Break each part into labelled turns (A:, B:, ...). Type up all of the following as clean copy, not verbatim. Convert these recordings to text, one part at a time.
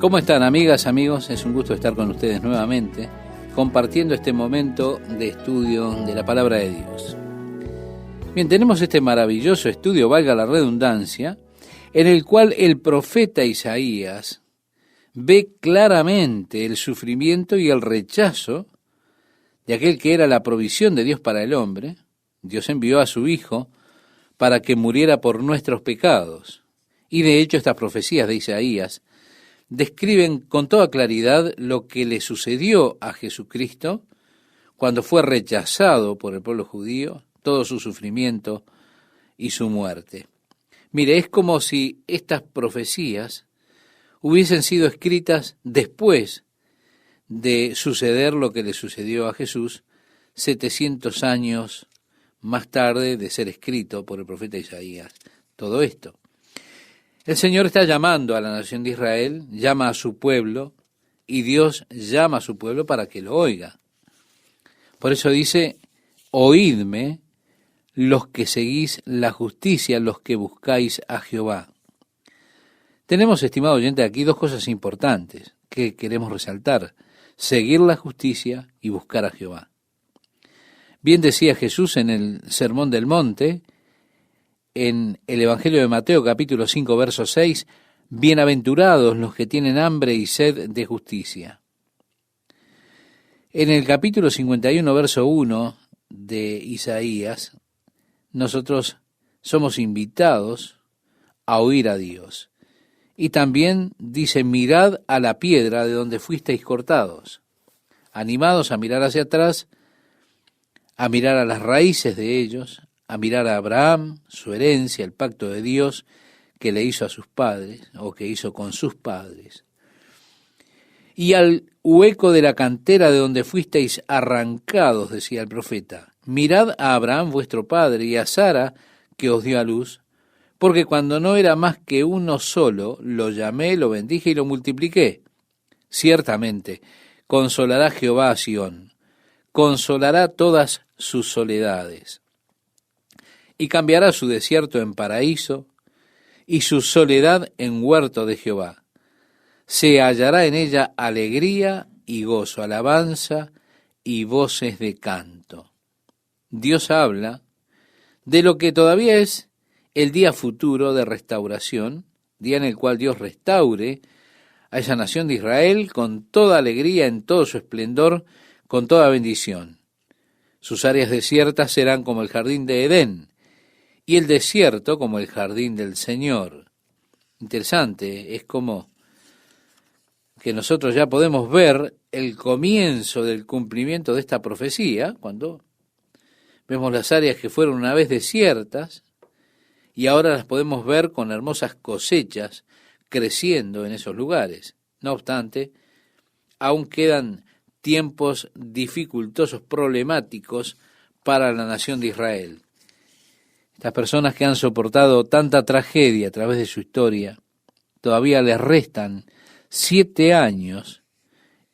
A: ¿Cómo están, amigas, amigos? Es un gusto estar con ustedes nuevamente, compartiendo este momento de estudio de la palabra de Dios. Bien, tenemos este maravilloso estudio, valga la redundancia, en el cual el profeta Isaías ve claramente el sufrimiento y el rechazo de aquel que era la provisión de Dios para el hombre. Dios envió a su Hijo para que muriera por nuestros pecados. Y de hecho estas profecías de Isaías describen con toda claridad lo que le sucedió a Jesucristo cuando fue rechazado por el pueblo judío, todo su sufrimiento y su muerte. Mire, es como si estas profecías hubiesen sido escritas después de suceder lo que le sucedió a Jesús 700 años más tarde de ser escrito por el profeta Isaías. Todo esto. El Señor está llamando a la nación de Israel, llama a su pueblo, y Dios llama a su pueblo para que lo oiga. Por eso dice, oídme los que seguís la justicia, los que buscáis a Jehová. Tenemos, estimado oyente, aquí dos cosas importantes que queremos resaltar: seguir la justicia y buscar a Jehová. Bien decía Jesús en el Sermón del Monte, en el Evangelio de Mateo, capítulo 5, verso 6, bienaventurados los que tienen hambre y sed de justicia. En el capítulo 51, verso 1 de Isaías, nosotros somos invitados a oír a Dios. Y también dice, mirad a la piedra de donde fuisteis cortados, animados a mirar hacia atrás, a mirar a las raíces de ellos, a mirar a Abraham, su herencia, el pacto de Dios que le hizo a sus padres, o que hizo con sus padres. Y al hueco de la cantera de donde fuisteis arrancados, decía el profeta, mirad a Abraham vuestro padre y a Sara que os dio a luz, porque cuando no era más que uno solo, lo llamé, lo bendije y lo multipliqué. Ciertamente, consolará Jehová a Sión, consolará todas sus soledades, y cambiará su desierto en paraíso, y su soledad en huerto de Jehová. Se hallará en ella alegría y gozo, alabanza y voces de canto. Dios habla de lo que todavía es el día futuro de restauración, día en el cual Dios restaure a esa nación de Israel con toda alegría, en todo su esplendor, con toda bendición. Sus áreas desiertas serán como el jardín de Edén, y el desierto como el jardín del Señor. Interesante, es como que nosotros ya podemos ver el comienzo del cumplimiento de esta profecía, cuando vemos las áreas que fueron una vez desiertas, y ahora las podemos ver con hermosas cosechas creciendo en esos lugares. No obstante, aún quedan tiempos dificultosos, problemáticos para la nación de Israel. Estas personas que han soportado tanta tragedia a través de su historia, todavía les restan 7 años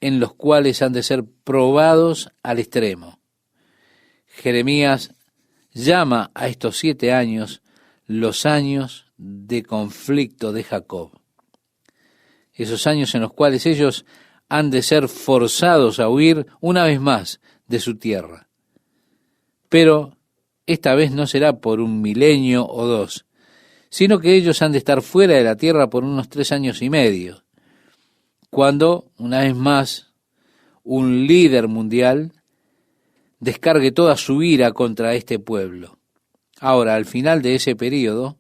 A: en los cuales han de ser probados al extremo. Jeremías llama a estos 7 años los años de conflicto de Jacob. Esos años en los cuales ellos han de ser forzados a huir una vez más de su tierra. Pero esta vez no será por 1 milenio o 2, sino que ellos han de estar fuera de la tierra por unos 3 años y medio, cuando, una vez más, un líder mundial descargue toda su ira contra este pueblo. Ahora, al final de ese período,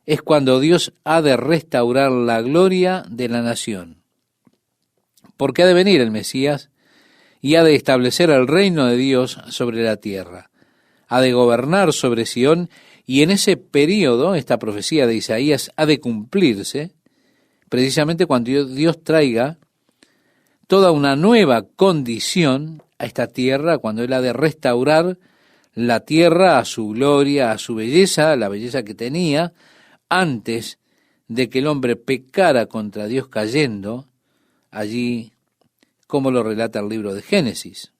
A: es cuando Dios ha de restaurar la gloria de la nación, porque ha de venir el Mesías y ha de establecer el reino de Dios sobre la tierra. Ha de gobernar sobre Sión, y en ese período, esta profecía de Isaías ha de cumplirse, precisamente cuando Dios traiga toda una nueva condición a esta tierra, cuando Él ha de restaurar la tierra a su gloria, a su belleza, la belleza que tenía antes de que el hombre pecara contra Dios cayendo, allí como lo relata el libro de Génesis.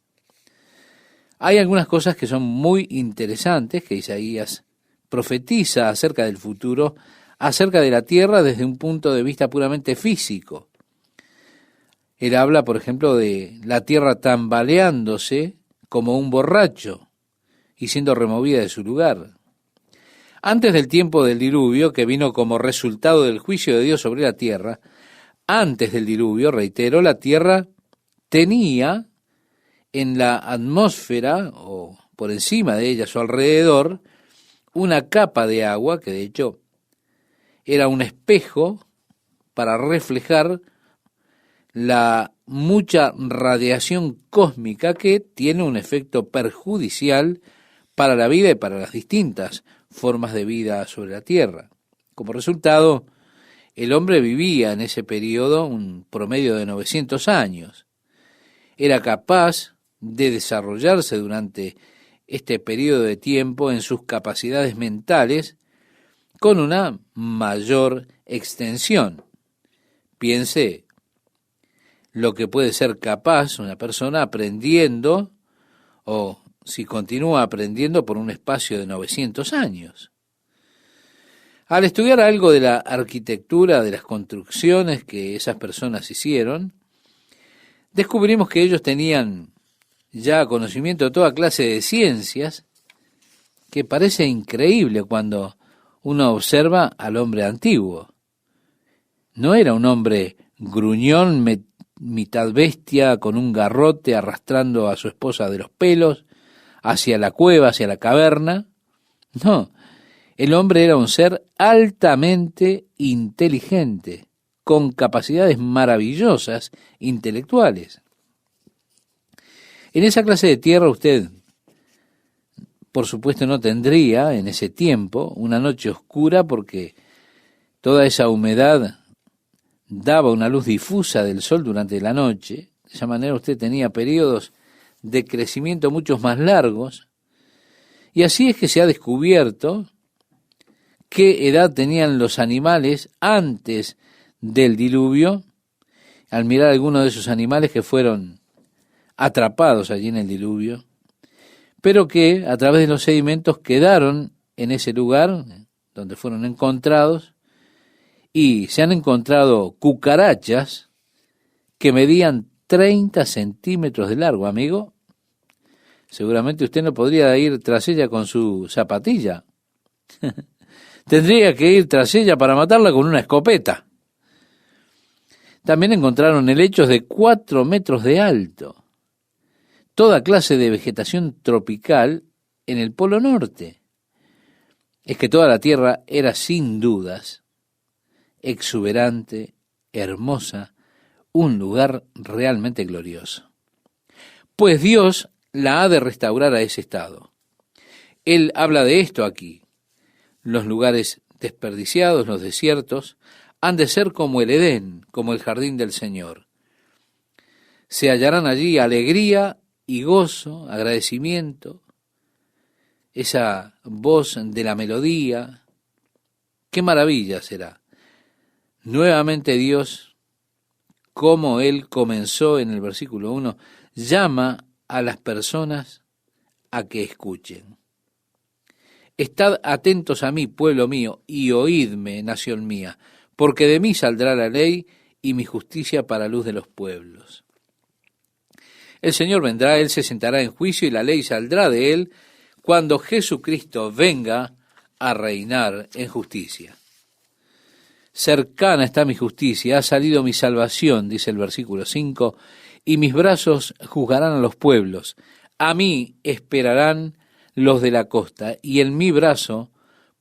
A: Hay algunas cosas que son muy interesantes que Isaías profetiza acerca del futuro acerca de la tierra desde un punto de vista puramente físico. Él habla, por ejemplo, de la tierra tambaleándose como un borracho y siendo removida de su lugar. Antes del tiempo del diluvio, que vino como resultado del juicio de Dios sobre la tierra, antes del diluvio, reitero, la tierra tenía en la atmósfera, o por encima de ella, a su alrededor, una capa de agua, que de hecho era un espejo para reflejar la mucha radiación cósmica que tiene un efecto perjudicial para la vida y para las distintas formas de vida sobre la Tierra. Como resultado, el hombre vivía en ese periodo un promedio de 900 años. Era capaz de desarrollarse durante este periodo de tiempo en sus capacidades mentales con una mayor extensión. Piense lo que puede ser capaz una persona aprendiendo, o si continúa aprendiendo por un espacio de 900 años. Al estudiar algo de la arquitectura, de las construcciones que esas personas hicieron, descubrimos que ellos tenían ya conocimiento de toda clase de ciencias, que parece increíble cuando uno observa al hombre antiguo. No era un hombre gruñón, mitad bestia, con un garrote arrastrando a su esposa de los pelos hacia la cueva, hacia la caverna. No, el hombre era un ser altamente inteligente, con capacidades maravillosas intelectuales. En esa clase de tierra usted, por supuesto, no tendría en ese tiempo una noche oscura, porque toda esa humedad daba una luz difusa del sol durante la noche. De esa manera usted tenía periodos de crecimiento muchos más largos, y así es que se ha descubierto qué edad tenían los animales antes del diluvio, al mirar algunos de esos animales que fueron atrapados allí en el diluvio, pero que a través de los sedimentos quedaron en ese lugar donde fueron encontrados, y se han encontrado cucarachas que medían 30 centímetros de largo, amigo. Seguramente usted no podría ir tras ella con su zapatilla. Tendría que ir tras ella para matarla con una escopeta. También encontraron helechos de 4 metros de alto. Toda clase de vegetación tropical en el Polo Norte. Es que toda la tierra era sin dudas exuberante, hermosa, un lugar realmente glorioso. Pues Dios la ha de restaurar a ese estado. Él habla de esto aquí. Los lugares desperdiciados, los desiertos, han de ser como el Edén, como el jardín del Señor. Se hallarán allí alegría y gozo, agradecimiento, esa voz de la melodía. ¡Qué maravilla será! Nuevamente Dios, como Él comenzó en el versículo 1, llama a las personas a que escuchen. Estad atentos a mí, pueblo mío, y oídme, nación mía, porque de mí saldrá la ley y mi justicia para luz de los pueblos. El Señor vendrá, Él se sentará en juicio y la ley saldrá de Él cuando Jesucristo venga a reinar en justicia. Cercana está mi justicia, ha salido mi salvación, dice el versículo 5, y mis brazos juzgarán a los pueblos. A mí esperarán los de la costa, y en mi brazo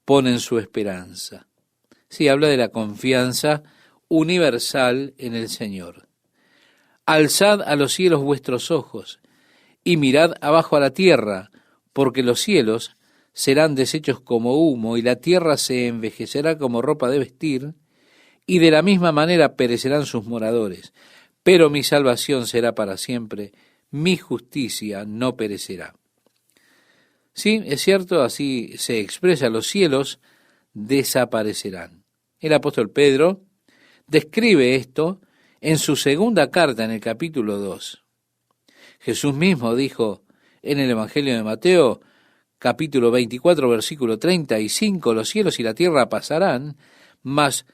A: ponen su esperanza. Sí, habla de la confianza universal en el Señor. Alzad a los cielos vuestros ojos, y mirad abajo a la tierra, porque los cielos serán deshechos como humo, y la tierra se envejecerá como ropa de vestir, y de la misma manera perecerán sus moradores. Pero mi salvación será para siempre, mi justicia no perecerá. Sí, es cierto, así se expresa, los cielos desaparecerán. El apóstol Pedro describe esto en su segunda carta, en el capítulo 2. Jesús mismo dijo en el Evangelio de Mateo, capítulo 24, versículo 35, los cielos y la tierra pasarán, mas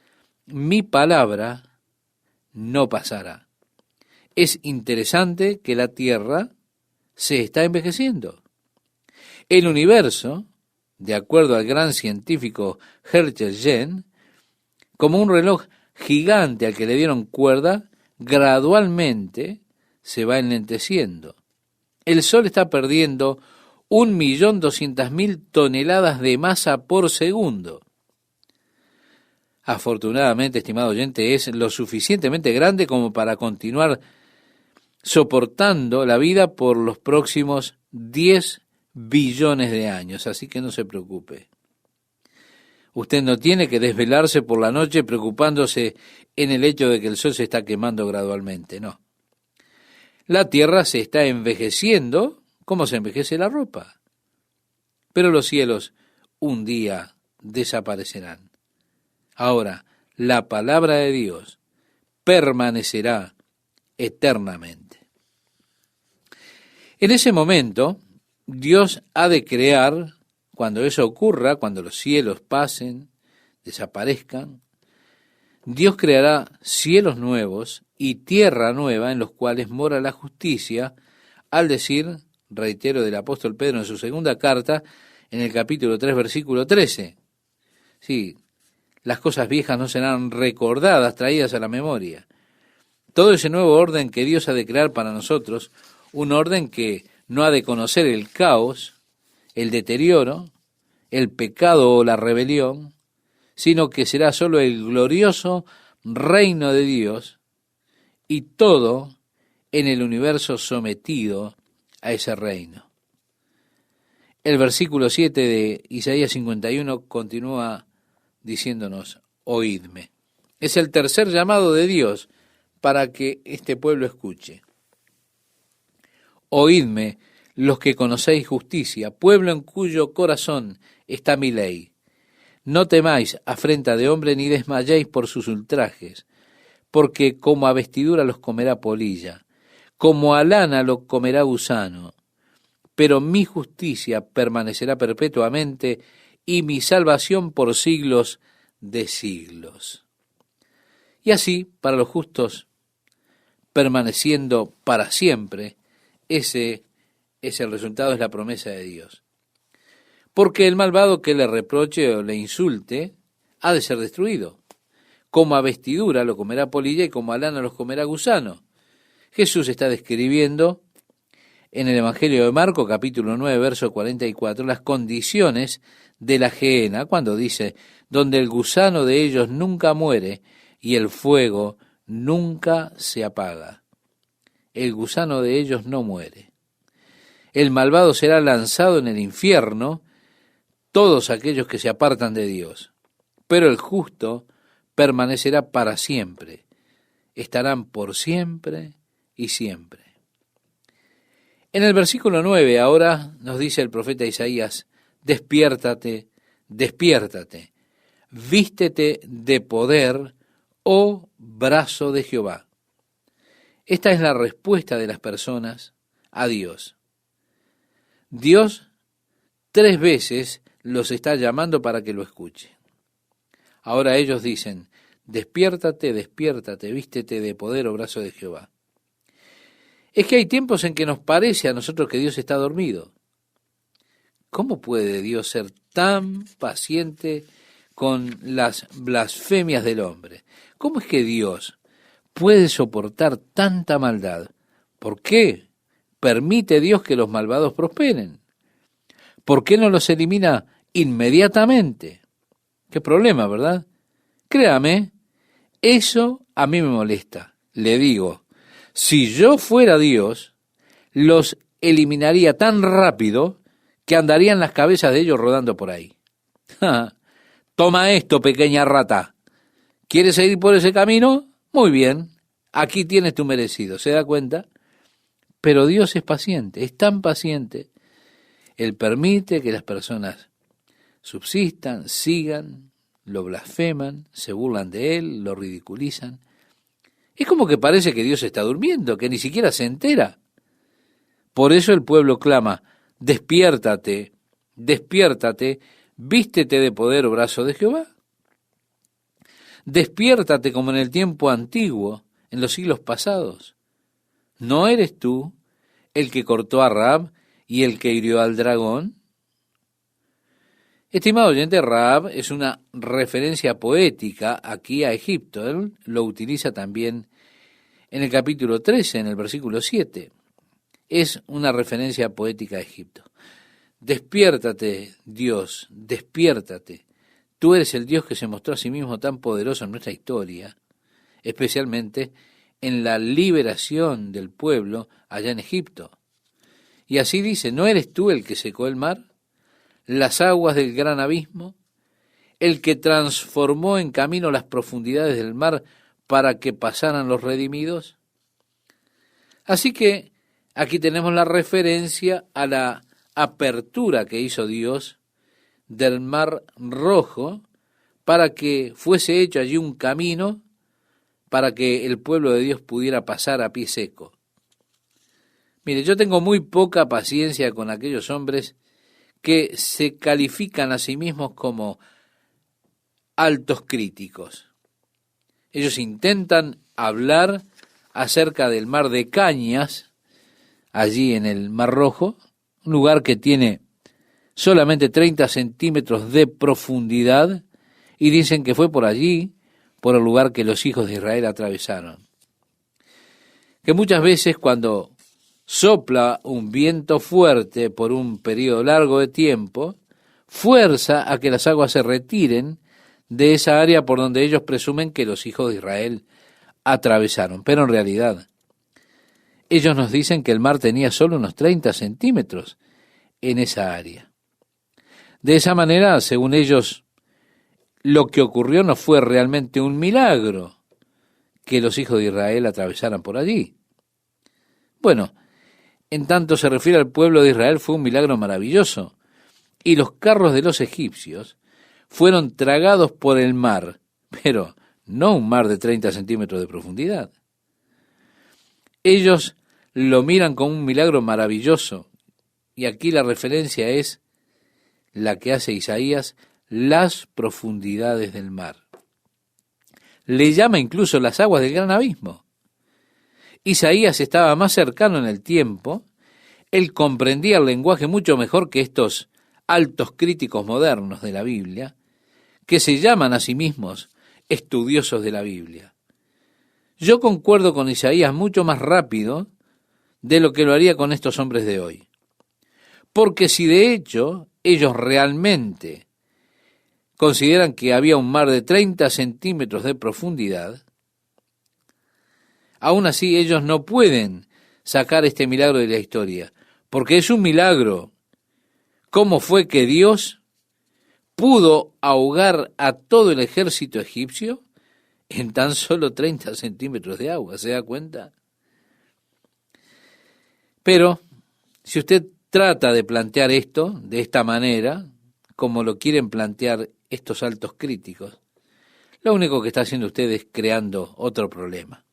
A: mi palabra no pasará. Es interesante que la Tierra se está envejeciendo. El universo, de acuerdo al gran científico Hertzgen, como un reloj gigante al que le dieron cuerda, gradualmente se va enlenteciendo. El Sol está perdiendo 1.200.000 toneladas de masa por segundo. Afortunadamente, estimado oyente, es lo suficientemente grande como para continuar soportando la vida por los próximos 10 billones de años, así que no se preocupe. Usted no tiene que desvelarse por la noche preocupándose en el hecho de que el sol se está quemando gradualmente, no. La tierra se está envejeciendo como se envejece la ropa, pero los cielos un día desaparecerán. Ahora, la palabra de Dios permanecerá eternamente. En ese momento, Dios ha de crear, cuando eso ocurra, cuando los cielos pasen, desaparezcan, Dios creará cielos nuevos y tierra nueva en los cuales mora la justicia, al decir, reitero, del apóstol Pedro en su segunda carta, en el capítulo 3, versículo 13. Sí, las cosas viejas no serán recordadas, traídas a la memoria. Todo ese nuevo orden que Dios ha de crear para nosotros, un orden que no ha de conocer el caos, el deterioro, el pecado o la rebelión, sino que será solo el glorioso reino de Dios y todo en el universo sometido a ese reino. El versículo 7 de Isaías 51 continúa diciéndonos, oídme. Es el tercer llamado de Dios para que este pueblo escuche. Oídme los que conocéis justicia, pueblo en cuyo corazón está mi ley. No temáis afrenta de hombre ni desmayéis por sus ultrajes, porque como a vestidura los comerá polilla, como a lana lo comerá gusano, pero mi justicia permanecerá perpetuamente y mi salvación por siglos de siglos. Y así, para los justos, permaneciendo para siempre, ese es el resultado, es la promesa de Dios. Porque el malvado que le reproche o le insulte ha de ser destruido. Como a vestidura lo comerá polilla y como a lana los comerá gusano. Jesús está describiendo en el Evangelio de Marcos, capítulo 9, verso 44, las condiciones de la gehenna, cuando dice, donde el gusano de ellos nunca muere y el fuego nunca se apaga. El gusano de ellos no muere. El malvado será lanzado en el infierno, todos aquellos que se apartan de Dios. Pero el justo permanecerá para siempre. Estarán por siempre y siempre. En el versículo 9 ahora nos dice el profeta Isaías, despiértate, despiértate, vístete de poder, oh brazo de Jehová. Esta es la respuesta de las personas a Dios. Dios 3 veces los está llamando para que lo escuchen. Ahora ellos dicen, despiértate, despiértate, vístete de poder, oh brazo de Jehová. Es que hay tiempos en que nos parece a nosotros que Dios está dormido. ¿Cómo puede Dios ser tan paciente con las blasfemias del hombre? ¿Cómo es que Dios puede soportar tanta maldad? ¿Por qué permite Dios que los malvados prosperen? ¿Por qué no los elimina inmediatamente? Qué problema, ¿verdad? Créame, eso a mí me molesta. Le digo, si yo fuera Dios, los eliminaría tan rápido que andarían las cabezas de ellos rodando por ahí. Toma esto, pequeña rata. ¿Quieres seguir por ese camino? Muy bien, aquí tienes tu merecido, ¿se da cuenta? Pero Dios es paciente, es tan paciente. Él permite que las personas subsistan, sigan, lo blasfeman, se burlan de Él, lo ridiculizan. Es como que parece que Dios está durmiendo, que ni siquiera se entera. Por eso el pueblo clama, despiértate, despiértate, vístete de poder, oh brazo de Jehová. Despiértate como en el tiempo antiguo, en los siglos pasados. ¿No eres tú el que cortó a Rahab y el que hirió al dragón? Estimado oyente, Rahab es una referencia poética aquí a Egipto. Él lo utiliza también en el capítulo 13, en el versículo 7. Es una referencia poética a Egipto. Despiértate, Dios, despiértate. Tú eres el Dios que se mostró a sí mismo tan poderoso en nuestra historia, especialmente en la liberación del pueblo allá en Egipto. Y así dice, ¿no eres tú el que secó el mar, las aguas del gran abismo, el que transformó en camino las profundidades del mar para que pasaran los redimidos? Así que aquí tenemos la referencia a la apertura que hizo Dios del mar Rojo para que fuese hecho allí un camino para que el pueblo de Dios pudiera pasar a pie seco. Mire, yo tengo muy poca paciencia con aquellos hombres que se califican a sí mismos como altos críticos. Ellos intentan hablar acerca del mar de Cañas, allí en el Mar Rojo, un lugar que tiene solamente 30 centímetros de profundidad, y dicen que fue por allí, por el lugar que los hijos de Israel atravesaron. Que muchas veces cuando sopla un viento fuerte por un periodo largo de tiempo, fuerza a que las aguas se retiren de esa área por donde ellos presumen que los hijos de Israel atravesaron. Pero en realidad, ellos nos dicen que el mar tenía solo unos 30 centímetros en esa área. De esa manera, según ellos, lo que ocurrió no fue realmente un milagro que los hijos de Israel atravesaran por allí. Bueno, en tanto se refiere al pueblo de Israel, fue un milagro maravilloso. Y los carros de los egipcios fueron tragados por el mar, pero no un mar de 30 centímetros de profundidad. Ellos lo miran como un milagro maravilloso, y aquí la referencia es la que hace Isaías, las profundidades del mar. Le llama incluso las aguas del gran abismo. Isaías estaba más cercano en el tiempo, él comprendía el lenguaje mucho mejor que estos altos críticos modernos de la Biblia, que se llaman a sí mismos estudiosos de la Biblia. Yo concuerdo con Isaías mucho más rápido de lo que lo haría con estos hombres de hoy. Porque si de hecho ellos realmente consideran que había un mar de 30 centímetros de profundidad, aún así ellos no pueden sacar este milagro de la historia, porque es un milagro. ¿Cómo fue que Dios pudo ahogar a todo el ejército egipcio en tan solo 30 centímetros de agua? ¿Se da cuenta? Pero si usted trata de plantear esto de esta manera, como lo quieren plantear estos altos críticos, lo único que está haciendo usted es creando otro problema.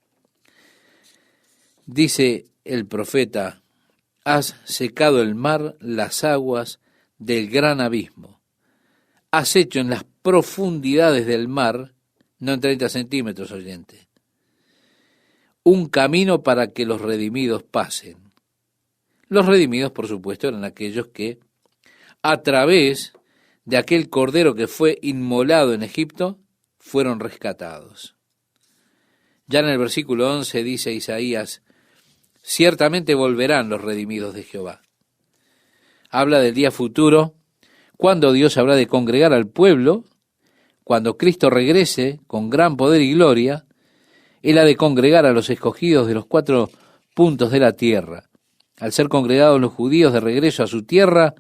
A: Dice el profeta, has secado el mar, las aguas del gran abismo. Has hecho en las profundidades del mar, no en 30 centímetros, oyente, un camino para que los redimidos pasen. Los redimidos, por supuesto, eran aquellos que, a través de aquel cordero que fue inmolado en Egipto, fueron rescatados. Ya en el versículo 11 dice Isaías, ciertamente volverán los redimidos de Jehová. Habla del día futuro, cuando Dios habrá de congregar al pueblo, cuando Cristo regrese con gran poder y gloria, Él ha de congregar a los escogidos de los 4 puntos de la tierra. Al ser congregados los judíos de regreso a su tierra,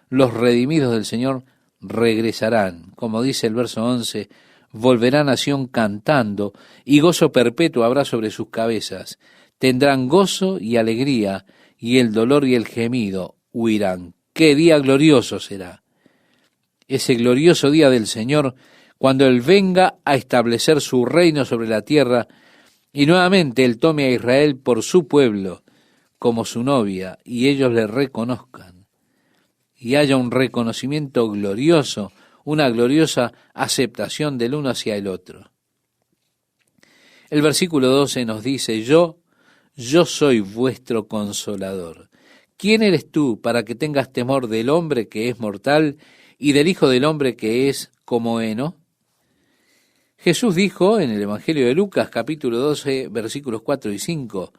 A: los redimidos del Señor regresarán. Como dice el verso 11, volverán a Sión cantando, y gozo perpetuo habrá sobre sus cabezas. Tendrán gozo y alegría, y el dolor y el gemido huirán. ¡Qué día glorioso será! Ese glorioso día del Señor, cuando Él venga a establecer su reino sobre la tierra, y nuevamente Él tome a Israel por su pueblo, como su novia, y ellos le reconozcan, y haya un reconocimiento glorioso, una gloriosa aceptación del uno hacia el otro. El versículo 12 nos dice, yo soy vuestro consolador. ¿Quién eres tú para que tengas temor del hombre que es mortal y del Hijo del hombre que es como heno? Jesús dijo en el Evangelio de Lucas, capítulo 12, versículos 4 y 5,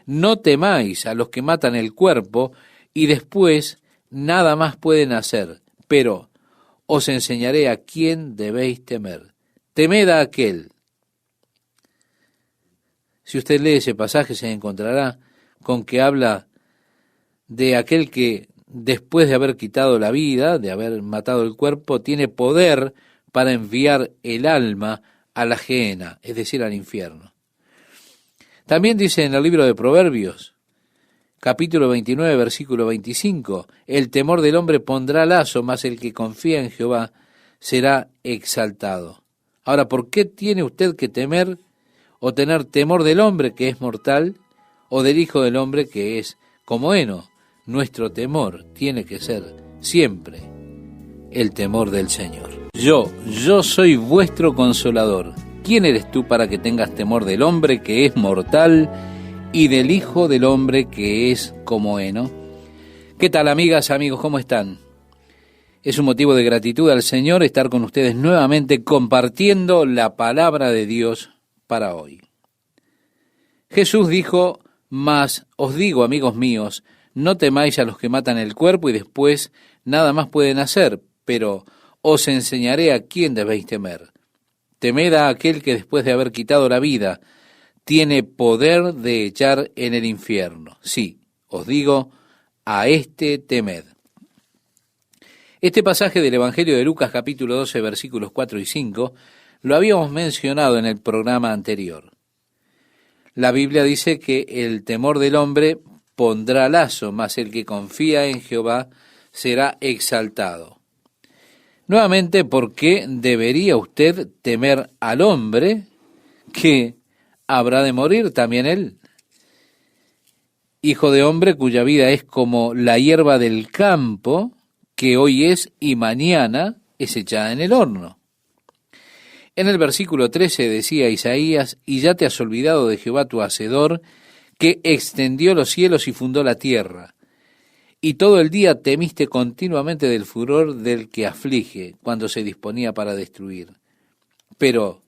A: no temáis a los que matan el cuerpo y después nada más pueden hacer, pero os enseñaré a quién debéis temer. Temed a aquel. Si usted lee ese pasaje se encontrará con que habla de aquel que después de haber quitado la vida, de haber matado el cuerpo, tiene poder para enviar el alma a la gehenna, es decir, al infierno. También dice en el libro de Proverbios, capítulo 29, versículo 25, el temor del hombre pondrá lazo, mas el que confía en Jehová será exaltado. Ahora, ¿por qué tiene usted que temer o tener temor del hombre que es mortal o del Hijo del hombre que es como heno? Nuestro temor tiene que ser siempre el temor del Señor. Yo soy vuestro consolador. ¿Quién eres tú para que tengas temor del hombre que es mortal y del Hijo del hombre que es como heno? ¿Qué tal, amigas, amigos? ¿Cómo están? Es un motivo de gratitud al Señor estar con ustedes nuevamente compartiendo la palabra de Dios para hoy. Jesús dijo, mas os digo, amigos míos, no temáis a los que matan el cuerpo y después nada más pueden hacer, pero os enseñaré a quién debéis temer. Temed a aquel que después de haber quitado la vida, tiene poder de echar en el infierno. Sí, os digo, a este temed. Este pasaje del Evangelio de Lucas, capítulo 12, versículos 4 y 5, lo habíamos mencionado en el programa anterior. La Biblia dice que el temor del hombre pondrá lazo, mas el que confía en Jehová será exaltado. Nuevamente, ¿por qué debería usted temer al hombre que habrá de morir también él? Hijo de hombre cuya vida es como la hierba del campo, que hoy es y mañana es echada en el horno. En el versículo 13 decía Isaías, y ya te has olvidado de Jehová tu Hacedor, que extendió los cielos y fundó la tierra. Y todo el día temiste continuamente del furor del que aflige, cuando se disponía para destruir. Pero,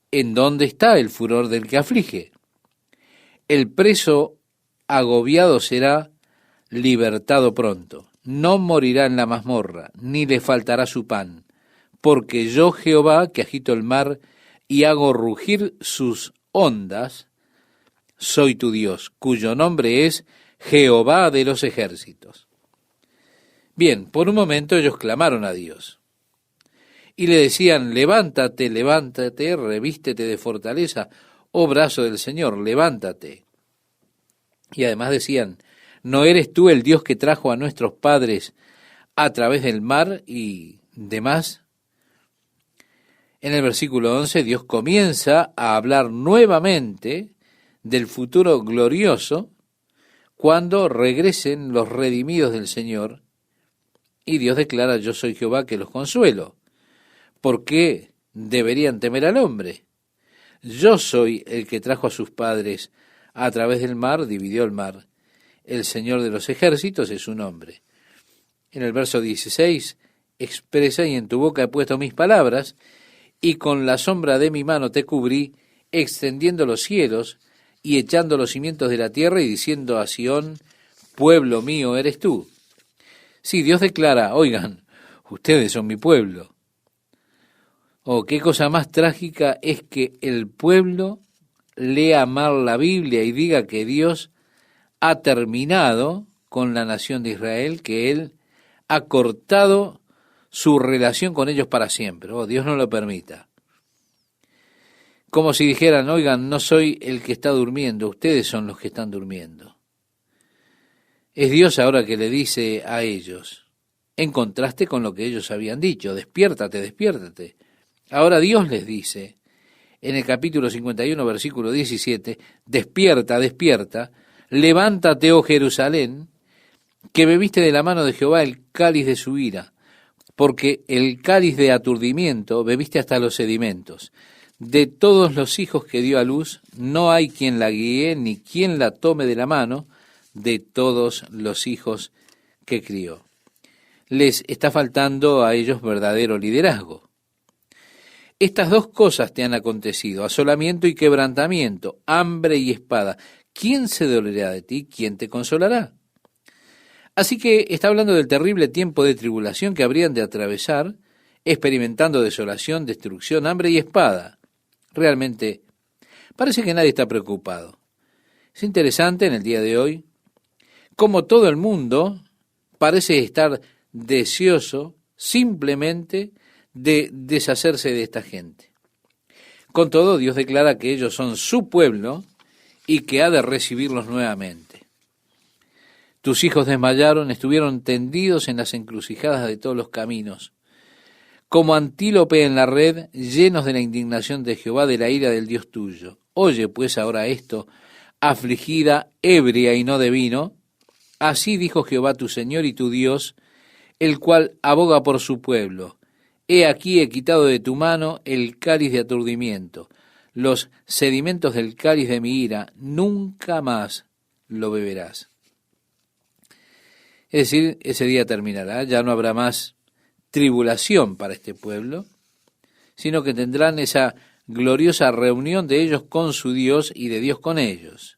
A: ¿en dónde está el furor del que aflige? El preso agobiado será libertado pronto. No morirá en la mazmorra, ni le faltará su pan. Porque yo, Jehová, que agito el mar y hago rugir sus ondas, soy tu Dios, cuyo nombre es Jehová de los ejércitos. Bien, por un momento ellos clamaron a Dios y le decían, levántate, levántate, revístete de fortaleza, oh brazo del Señor, levántate. Y además decían, ¿no eres tú el Dios que trajo a nuestros padres a través del mar y demás? En el versículo 11, Dios comienza a hablar nuevamente del futuro glorioso cuando regresen los redimidos del Señor, y Dios declara, yo soy Jehová que los consuelo. ¿Por qué deberían temer al hombre? Yo soy el que trajo a sus padres a través del mar, dividió el mar. El Señor de los ejércitos es su nombre. En el verso 16 expresa, y en tu boca he puesto mis palabras, y con la sombra de mi mano te cubrí, extendiendo los cielos, y echando los cimientos de la tierra y diciendo a Sión, pueblo mío eres tú. Sí, Dios declara, oigan, ustedes son mi pueblo. Oh, qué cosa más trágica es que el pueblo lea mal la Biblia y diga que Dios ha terminado con la nación de Israel, que Él ha cortado su relación con ellos para siempre. Oh, Dios no lo permita. Como si dijeran, oigan, no soy el que está durmiendo, ustedes son los que están durmiendo. Es Dios ahora que le dice a ellos, en contraste con lo que ellos habían dicho, despiértate, despiértate. Ahora Dios les dice, en el capítulo 51, versículo 17, despierta, despierta, levántate, oh Jerusalén, que bebiste de la mano de Jehová el cáliz de su ira, porque el cáliz de aturdimiento bebiste hasta los sedimentos. De todos los hijos que dio a luz, no hay quien la guíe ni quien la tome de la mano de todos los hijos que crió. Les está faltando a ellos verdadero liderazgo. Estas dos cosas te han acontecido, asolamiento y quebrantamiento, hambre y espada. ¿Quién se dolerá de ti? ¿Quién te consolará? Así que está hablando del terrible tiempo de tribulación que habrían de atravesar, experimentando desolación, destrucción, hambre y espada. Realmente, parece que nadie está preocupado. Es interesante en el día de hoy cómo todo el mundo parece estar deseoso simplemente de deshacerse de esta gente. Con todo, Dios declara que ellos son su pueblo y que ha de recibirlos nuevamente. Tus hijos desmayaron, estuvieron tendidos en las encrucijadas de todos los caminos, como antílope en la red, llenos de la indignación de Jehová, de la ira del Dios tuyo. Oye pues ahora esto, afligida, ebria y no de vino, así dijo Jehová tu Señor y tu Dios, el cual aboga por su pueblo. He aquí he quitado de tu mano el cáliz de aturdimiento, los sedimentos del cáliz de mi ira, nunca más lo beberás. Es decir, ese día terminará, ya no habrá más tribulación para este pueblo, sino que tendrán esa gloriosa reunión de ellos con su Dios y de Dios con ellos.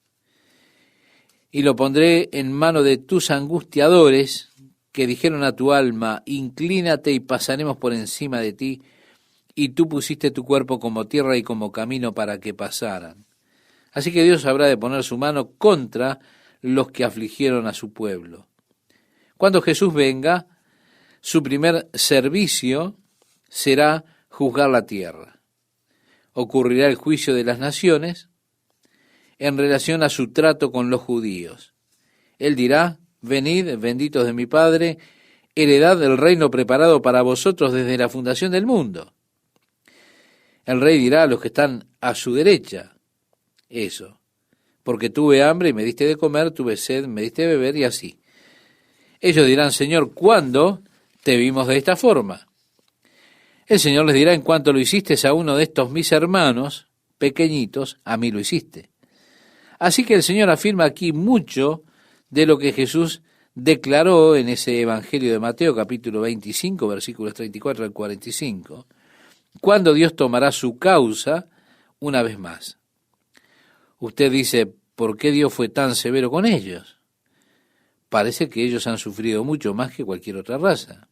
A: Y lo pondré en mano de tus angustiadores, que dijeron a tu alma, inclínate y pasaremos por encima de ti, y tú pusiste tu cuerpo como tierra y como camino para que pasaran. Así que Dios habrá de poner su mano contra los que afligieron a su pueblo. Cuando Jesús venga, su primer servicio será juzgar la tierra. Ocurrirá el juicio de las naciones en relación a su trato con los judíos. Él dirá, venid, benditos de mi Padre, heredad del reino preparado para vosotros desde la fundación del mundo. El rey dirá a los que están a su derecha, eso, porque tuve hambre y me diste de comer, tuve sed, me diste de beber y así. Ellos dirán, Señor, ¿cuándo te vimos de esta forma? El Señor les dirá, en cuanto lo hiciste a uno de estos mis hermanos pequeñitos, a mí lo hiciste. Así que el Señor afirma aquí mucho de lo que Jesús declaró en ese Evangelio de Mateo, capítulo 25, versículos 34 al 45, cuando Dios tomará su causa una vez más. Usted dice, ¿por qué Dios fue tan severo con ellos? Parece que ellos han sufrido mucho más que cualquier otra raza.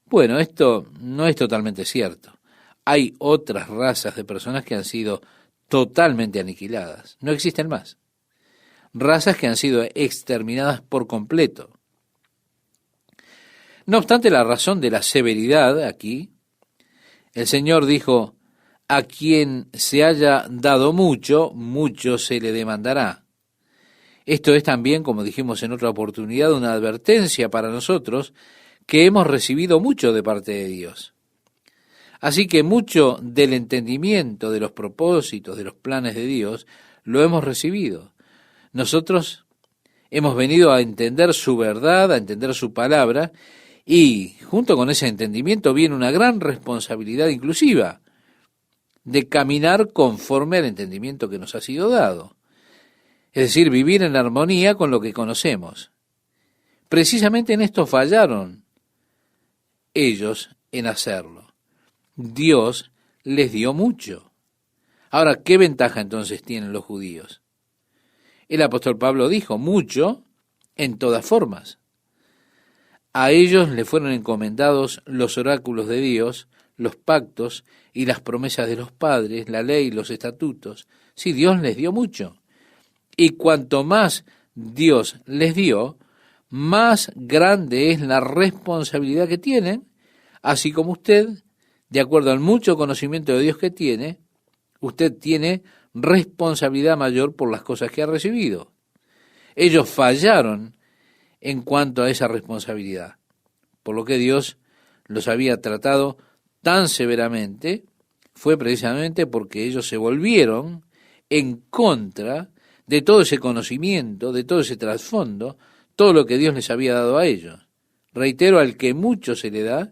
A: Bueno, esto no es totalmente cierto. Hay otras razas de personas que han sido totalmente aniquiladas. No existen más. Razas que han sido exterminadas por completo. No obstante, la razón de la severidad aquí, el Señor dijo, a quien se haya dado mucho, mucho se le demandará. Esto es también, como dijimos en otra oportunidad, una advertencia para nosotros que hemos recibido mucho de parte de Dios. Así que mucho del entendimiento de los propósitos, de los planes de Dios, lo hemos recibido. Nosotros hemos venido a entender su verdad, a entender su palabra, y junto con ese entendimiento viene una gran responsabilidad inclusiva de caminar conforme al entendimiento que nos ha sido dado. Es decir, vivir en armonía con lo que conocemos. Precisamente en esto fallaron ellos en hacerlo. Dios les dio mucho. Ahora, ¿qué ventaja entonces tienen los judíos? El apóstol Pablo dijo, mucho en todas formas. A ellos le fueron encomendados los oráculos de Dios, los pactos y las promesas de los padres, la ley, los estatutos. Sí, Dios les dio mucho. Y cuanto más Dios les dio, más grande es la responsabilidad que tienen, así como usted, de acuerdo al mucho conocimiento de Dios que tiene, usted tiene responsabilidad mayor por las cosas que ha recibido. Ellos fallaron en cuanto a esa responsabilidad, por lo que Dios los había tratado tan severamente, fue precisamente porque ellos se volvieron en contra de todo ese conocimiento, de todo ese trasfondo, todo lo que Dios les había dado a ellos. Reitero, al que mucho se le da,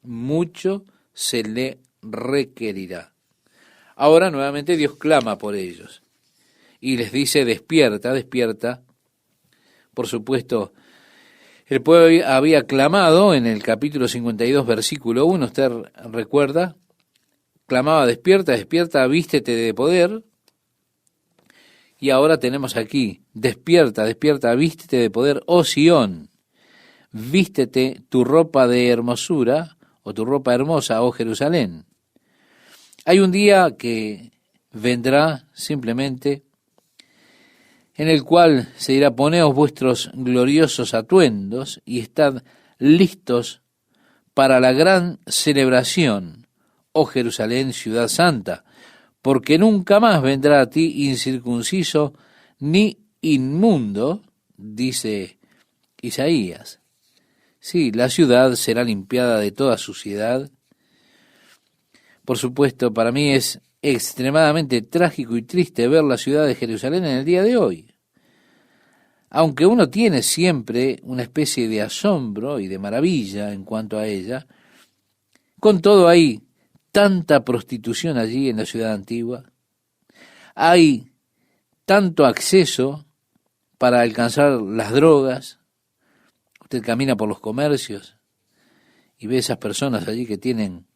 A: mucho se le requerirá. Ahora nuevamente Dios clama por ellos y les dice, despierta, despierta. Por supuesto, el pueblo había clamado en el capítulo 52, versículo 1, usted recuerda, clamaba, despierta, despierta, vístete de poder. Y ahora tenemos aquí, despierta, despierta, vístete de poder, oh Sión, vístete tu ropa de hermosura, o tu ropa hermosa, oh Jerusalén. Hay un día que vendrá simplemente, en el cual se dirá, poneos vuestros gloriosos atuendos y estad listos para la gran celebración, oh Jerusalén, ciudad santa, porque nunca más vendrá a ti incircunciso ni inmundo, dice Isaías. Sí, la ciudad será limpiada de toda suciedad. Por supuesto, para mí es extremadamente trágico y triste ver la ciudad de Jerusalén en el día de hoy. Aunque uno tiene siempre una especie de asombro y de maravilla en cuanto a ella, con todo hay tanta prostitución allí en la ciudad antigua, hay tanto acceso para alcanzar las drogas. Usted camina por los comercios y ve esas personas allí que tienen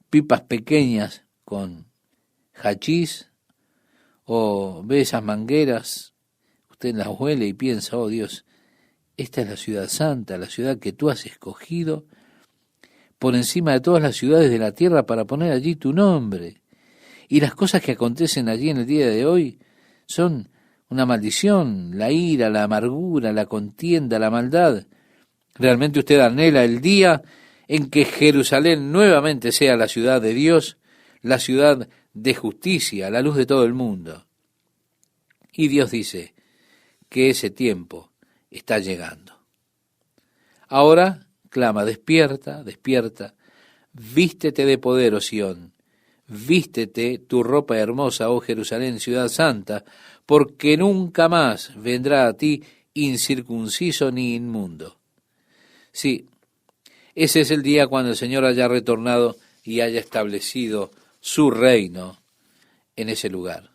A: pipas pequeñas con hachís, o ve esas mangueras, usted las huele y piensa, oh Dios, esta es la ciudad santa, la ciudad que tú has escogido por encima de todas las ciudades de la tierra para poner allí tu nombre. Y las cosas que acontecen allí en el día de hoy son una maldición, la ira, la amargura, la contienda, la maldad. Realmente usted anhela el día en que Jerusalén nuevamente sea la ciudad de Dios, la ciudad de justicia, la luz de todo el mundo. Y Dios dice que ese tiempo está llegando. Ahora clama, despierta, despierta, vístete de poder, oh Sión, vístete tu ropa hermosa, oh Jerusalén, ciudad santa, porque nunca más vendrá a ti incircunciso ni inmundo. Sí, ese es el día cuando el Señor haya retornado y haya establecido su reino en ese lugar.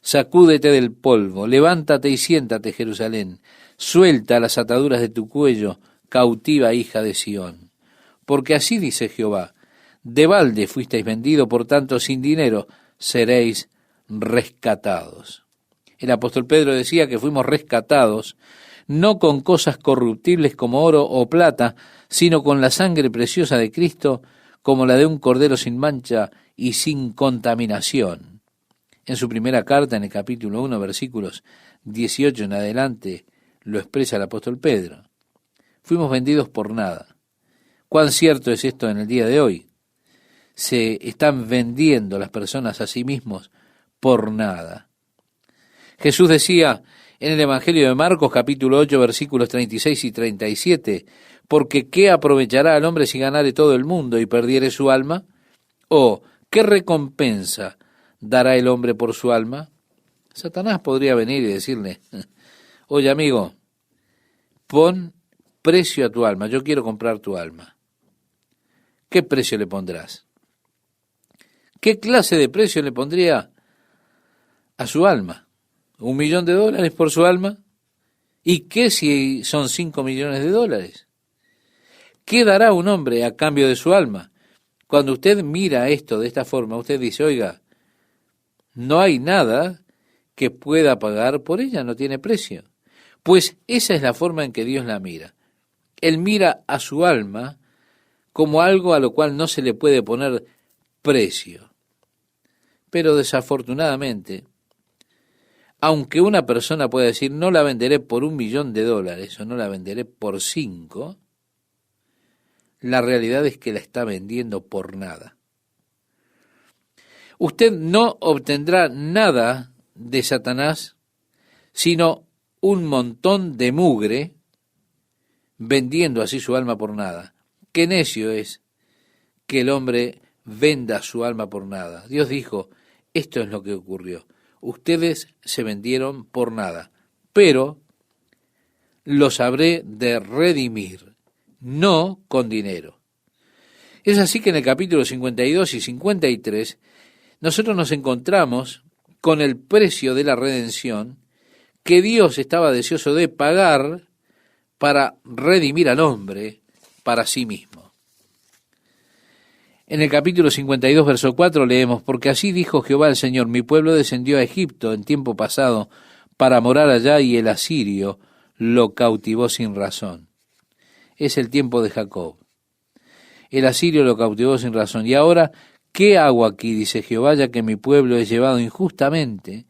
A: Sacúdete del polvo, levántate y siéntate, Jerusalén, suelta las ataduras de tu cuello, cautiva hija de Sión. Porque así dice Jehová, de balde fuisteis vendido, por tanto sin dinero seréis rescatados. El apóstol Pedro decía que fuimos rescatados no con cosas corruptibles como oro o plata, sino con la sangre preciosa de Cristo, como la de un cordero sin mancha y sin contaminación. En su primera carta, en el capítulo 1, versículos 18 en adelante, lo expresa el apóstol Pedro. Fuimos vendidos por nada. ¿Cuán cierto es esto en el día de hoy? Se están vendiendo las personas a sí mismos por nada. Jesús decía en el Evangelio de Marcos, capítulo 8, versículos 36 y 37, porque ¿qué aprovechará al hombre si ganare todo el mundo y perdiere su alma? ¿O qué recompensa dará el hombre por su alma? Satanás podría venir y decirle, oye amigo, pon precio a tu alma, yo quiero comprar tu alma. ¿Qué precio le pondrás? ¿Qué clase de precio le pondría a su alma? ¿$1 millón por su alma? ¿Y qué si son 5 millones de dólares? ¿Qué dará un hombre a cambio de su alma? Cuando usted mira esto de esta forma, usted dice, oiga, no hay nada que pueda pagar por ella, no tiene precio. Pues esa es la forma en que Dios la mira. Él mira a su alma como algo a lo cual no se le puede poner precio. Pero desafortunadamente, aunque una persona pueda decir, no la venderé por $1 millón o no la venderé por 5, la realidad es que la está vendiendo por nada. Usted no obtendrá nada de Satanás, sino un montón de mugre, vendiendo así su alma por nada. Qué necio es que el hombre venda su alma por nada. Dios dijo, esto es lo que ocurrió. Ustedes se vendieron por nada, pero los habré de redimir, no con dinero. Es así que en el capítulo 52 y 53 nosotros nos encontramos con el precio de la redención que Dios estaba deseoso de pagar para redimir al hombre para sí mismo. En el capítulo 52, verso 4 leemos, porque así dijo Jehová el Señor, mi pueblo descendió a Egipto en tiempo pasado para morar allá y el asirio lo cautivó sin razón. Es el tiempo de Jacob. El asirio lo cautivó sin razón. Y ahora, ¿qué hago aquí? Dice Jehová, ya que mi pueblo es llevado injustamente,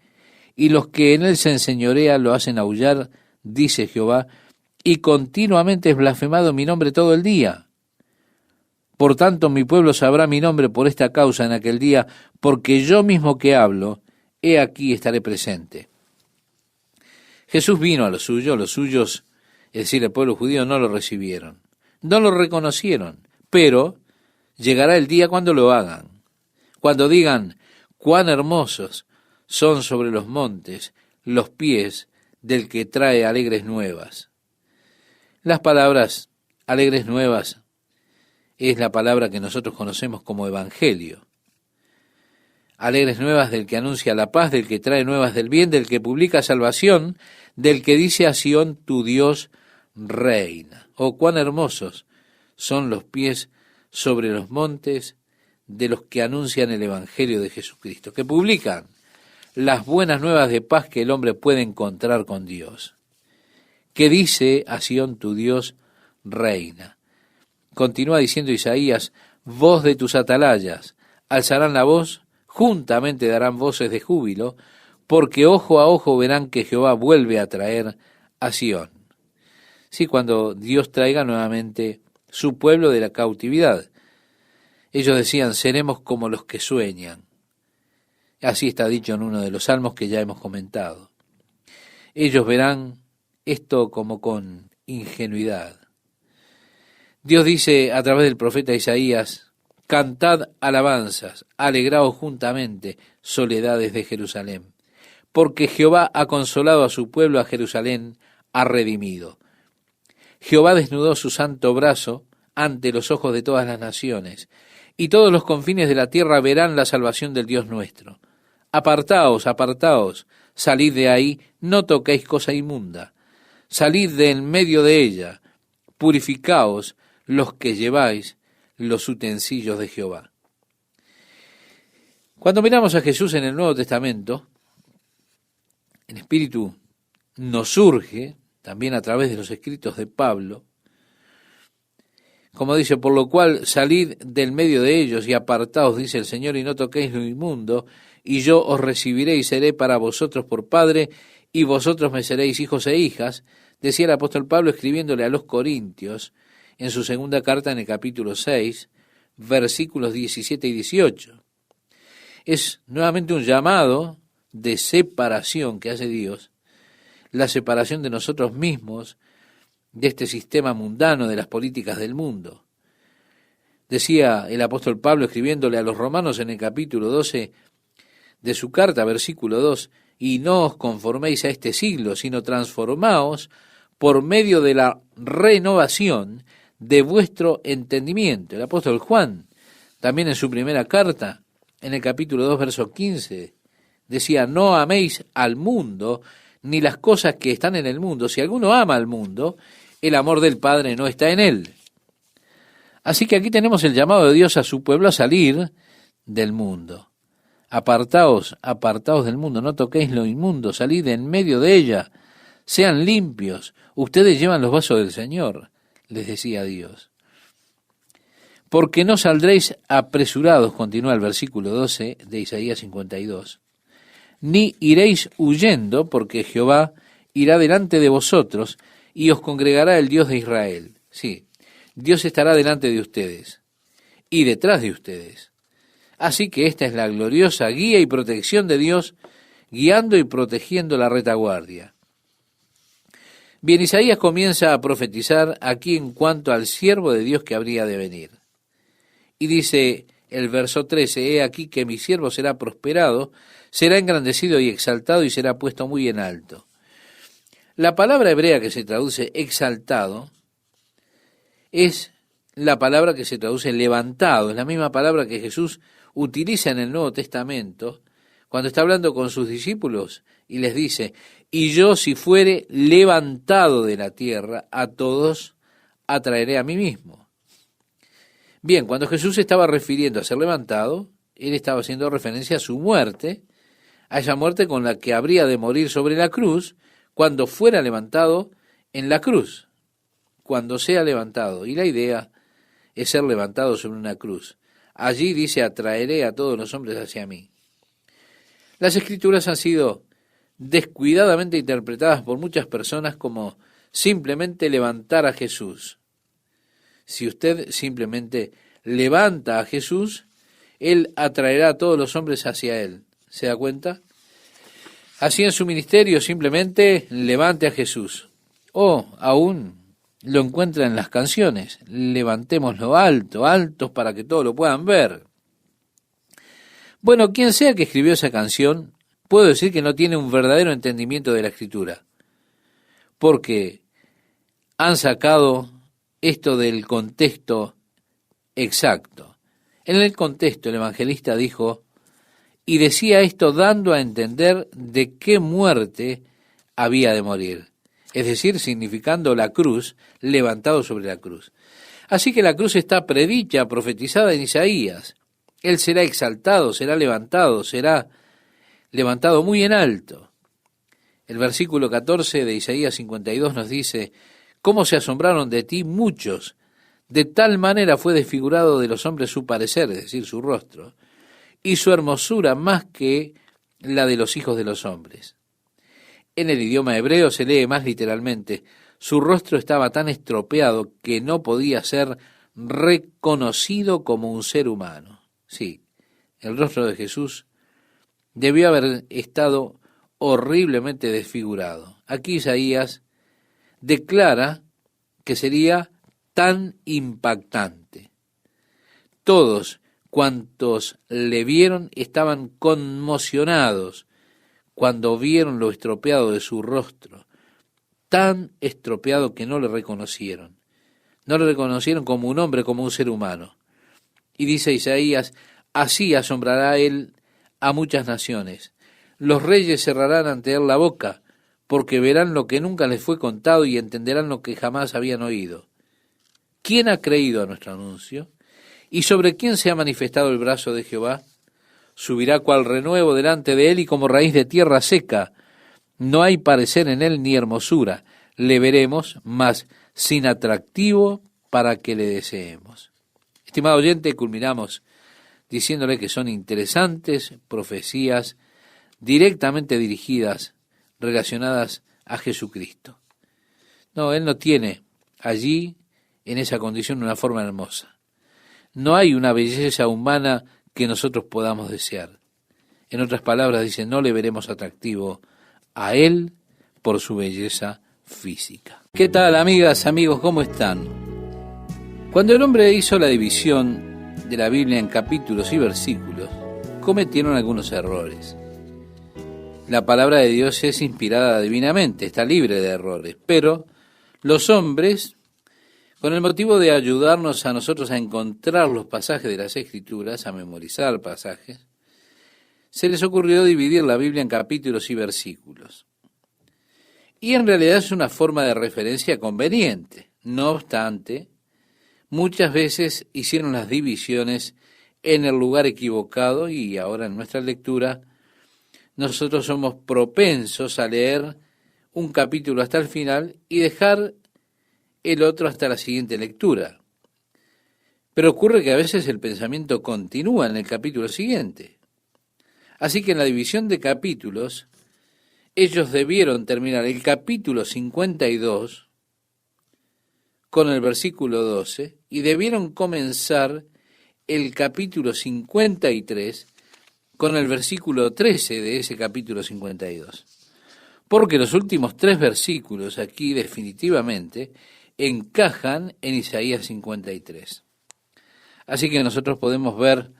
A: y los que en él se enseñorean lo hacen aullar, dice Jehová, y continuamente es blasfemado mi nombre todo el día. Por tanto, mi pueblo sabrá mi nombre por esta causa en aquel día, porque yo mismo que hablo, he aquí estaré presente. Jesús vino a los suyos, es decir, el pueblo judío, no lo recibieron, no lo reconocieron, pero llegará el día cuando lo hagan, cuando digan, cuán hermosos son sobre los montes los pies del que trae alegres nuevas. Las palabras alegres nuevas es la palabra que nosotros conocemos como evangelio. Alegres nuevas del que anuncia la paz, del que trae nuevas del bien, del que publica salvación, del que dice a Sión, tu Dios reina. Oh, cuán hermosos son los pies sobre los montes de los que anuncian el evangelio de Jesucristo, que publican las buenas nuevas de paz que el hombre puede encontrar con Dios. Que dice a Sión, tu Dios reina. Continúa diciendo Isaías, voz de tus atalayas, alzarán la voz, juntamente darán voces de júbilo, porque ojo a ojo verán que Jehová vuelve a traer a Sión. Sí, cuando Dios traiga nuevamente su pueblo de la cautividad. Ellos decían, seremos como los que sueñan. Así está dicho en uno de los salmos que ya hemos comentado. Ellos verán esto como con ingenuidad. Dios dice a través del profeta Isaías, cantad alabanzas, alegraos juntamente, soledades de Jerusalén, porque Jehová ha consolado a su pueblo, a Jerusalén ha redimido. Jehová desnudó su santo brazo ante los ojos de todas las naciones, y todos los confines de la tierra verán la salvación del Dios nuestro. Apartaos, apartaos, salid de ahí, no toquéis cosa inmunda, salid de en medio de ella, purificaos los que lleváis los utensilios de Jehová. Cuando miramos a Jesús en el Nuevo Testamento, en espíritu nos surge, también a través de los escritos de Pablo, como dice, por lo cual salid del medio de ellos y apartaos, dice el Señor, y no toquéis lo inmundo, y yo os recibiré y seré para vosotros por Padre, y vosotros me seréis hijos e hijas, decía el apóstol Pablo escribiéndole a los Corintios, en su segunda carta en el capítulo 6, versículos 17 y 18. Es nuevamente un llamado de separación que hace Dios, la separación de nosotros mismos, de este sistema mundano, de las políticas del mundo. Decía el apóstol Pablo escribiéndole a los romanos en el capítulo 12 de su carta, versículo 2, y no os conforméis a este siglo, sino transformaos por medio de la renovación de vuestro entendimiento. El apóstol Juan, también en su primera carta, en el capítulo 2, verso 15, decía, no améis al mundo, ni las cosas que están en el mundo. Si alguno ama al mundo, el amor del Padre no está en él. Así que aquí tenemos el llamado de Dios a su pueblo a salir del mundo. Apartaos, apartaos del mundo, no toquéis lo inmundo, salid en medio de ella, sean limpios, ustedes llevan los vasos del Señor, les decía Dios. Porque no saldréis apresurados, continúa el versículo 12 de Isaías 52, ni iréis huyendo, porque Jehová irá delante de vosotros y os congregará el Dios de Israel. Sí, Dios estará delante de ustedes y detrás de ustedes. Así que esta es la gloriosa guía y protección de Dios, guiando y protegiendo la retaguardia. Bien, Isaías comienza a profetizar aquí en cuanto al siervo de Dios que habría de venir. Y dice el verso 13, he aquí que mi siervo será prosperado, será engrandecido y exaltado y será puesto muy en alto. La palabra hebrea que se traduce exaltado es la palabra que se traduce levantado, es la misma palabra que Jesús utiliza en el Nuevo Testamento cuando está hablando con sus discípulos y les dice, y yo si fuere levantado de la tierra, a todos atraeré a mí mismo. Bien, cuando Jesús se estaba refiriendo a ser levantado, él estaba haciendo referencia a su muerte, a esa muerte con la que habría de morir sobre la cruz cuando fuera levantado en la cruz, cuando sea levantado. Y la idea es ser levantado sobre una cruz. Allí dice, atraeré a todos los hombres hacia mí. Las Escrituras han sido descuidadamente interpretadas por muchas personas como simplemente levantar a Jesús. Si usted simplemente levanta a Jesús, Él atraerá a todos los hombres hacia Él. ¿Se da cuenta? Así en su ministerio simplemente levante a Jesús. O aún lo encuentra en las canciones. Levantémoslo alto, altos para que todos lo puedan ver. Bueno, quien sea que escribió esa canción, puedo decir que no tiene un verdadero entendimiento de la Escritura. Porque han sacado esto del contexto exacto. En el contexto el evangelista dijo, y decía esto dando a entender de qué muerte había de morir. Es decir, significando la cruz, levantado sobre la cruz. Así que la cruz está predicha, profetizada en Isaías. Él será exaltado, será levantado muy en alto. El versículo 14 de Isaías 52 nos dice, ¿cómo se asombraron de ti muchos? De tal manera fue desfigurado de los hombres su parecer, es decir, su rostro, y su hermosura más que la de los hijos de los hombres. En el idioma hebreo se lee más literalmente, su rostro estaba tan estropeado que no podía ser reconocido como un ser humano. Sí, el rostro de Jesús debió haber estado horriblemente desfigurado. Aquí Isaías declara que sería tan impactante. Todos cuantos le vieron estaban conmocionados cuando vieron lo estropeado de su rostro, tan estropeado que no le reconocieron. No le reconocieron como un hombre, como un ser humano. Y dice Isaías, así asombrará él a muchas naciones. Los reyes cerrarán ante él la boca, porque verán lo que nunca les fue contado y entenderán lo que jamás habían oído. ¿Quién ha creído a nuestro anuncio? ¿Y sobre quién se ha manifestado el brazo de Jehová? Subirá cual renuevo delante de él y como raíz de tierra seca. No hay parecer en él ni hermosura. Le veremos, mas sin atractivo para que le deseemos. Estimado oyente, culminamos diciéndole que son interesantes profecías directamente dirigidas, relacionadas a Jesucristo. No, Él no tiene allí, en esa condición, una forma hermosa. No hay una belleza humana que nosotros podamos desear. En otras palabras, dice, no le veremos atractivo a Él por su belleza física. ¿Qué tal, amigas, amigos? ¿Cómo están? Cuando el hombre hizo la división de la Biblia en capítulos y versículos, cometieron algunos errores. La palabra de Dios es inspirada divinamente, está libre de errores, pero los hombres, con el motivo de ayudarnos a nosotros a encontrar los pasajes de las Escrituras, a memorizar pasajes, se les ocurrió dividir la Biblia en capítulos y versículos. Y en realidad es una forma de referencia conveniente. No obstante, muchas veces hicieron las divisiones en el lugar equivocado y ahora en nuestra lectura nosotros somos propensos a leer un capítulo hasta el final y dejar el otro hasta la siguiente lectura. Pero ocurre que a veces el pensamiento continúa en el capítulo siguiente. Así que en la división de capítulos, ellos debieron terminar el capítulo 52 con el versículo 12 y debieron comenzar el capítulo 53 con el versículo 13 de ese capítulo 52. Porque los últimos 3 versículos aquí definitivamente encajan en Isaías 53. Así que nosotros podemos ver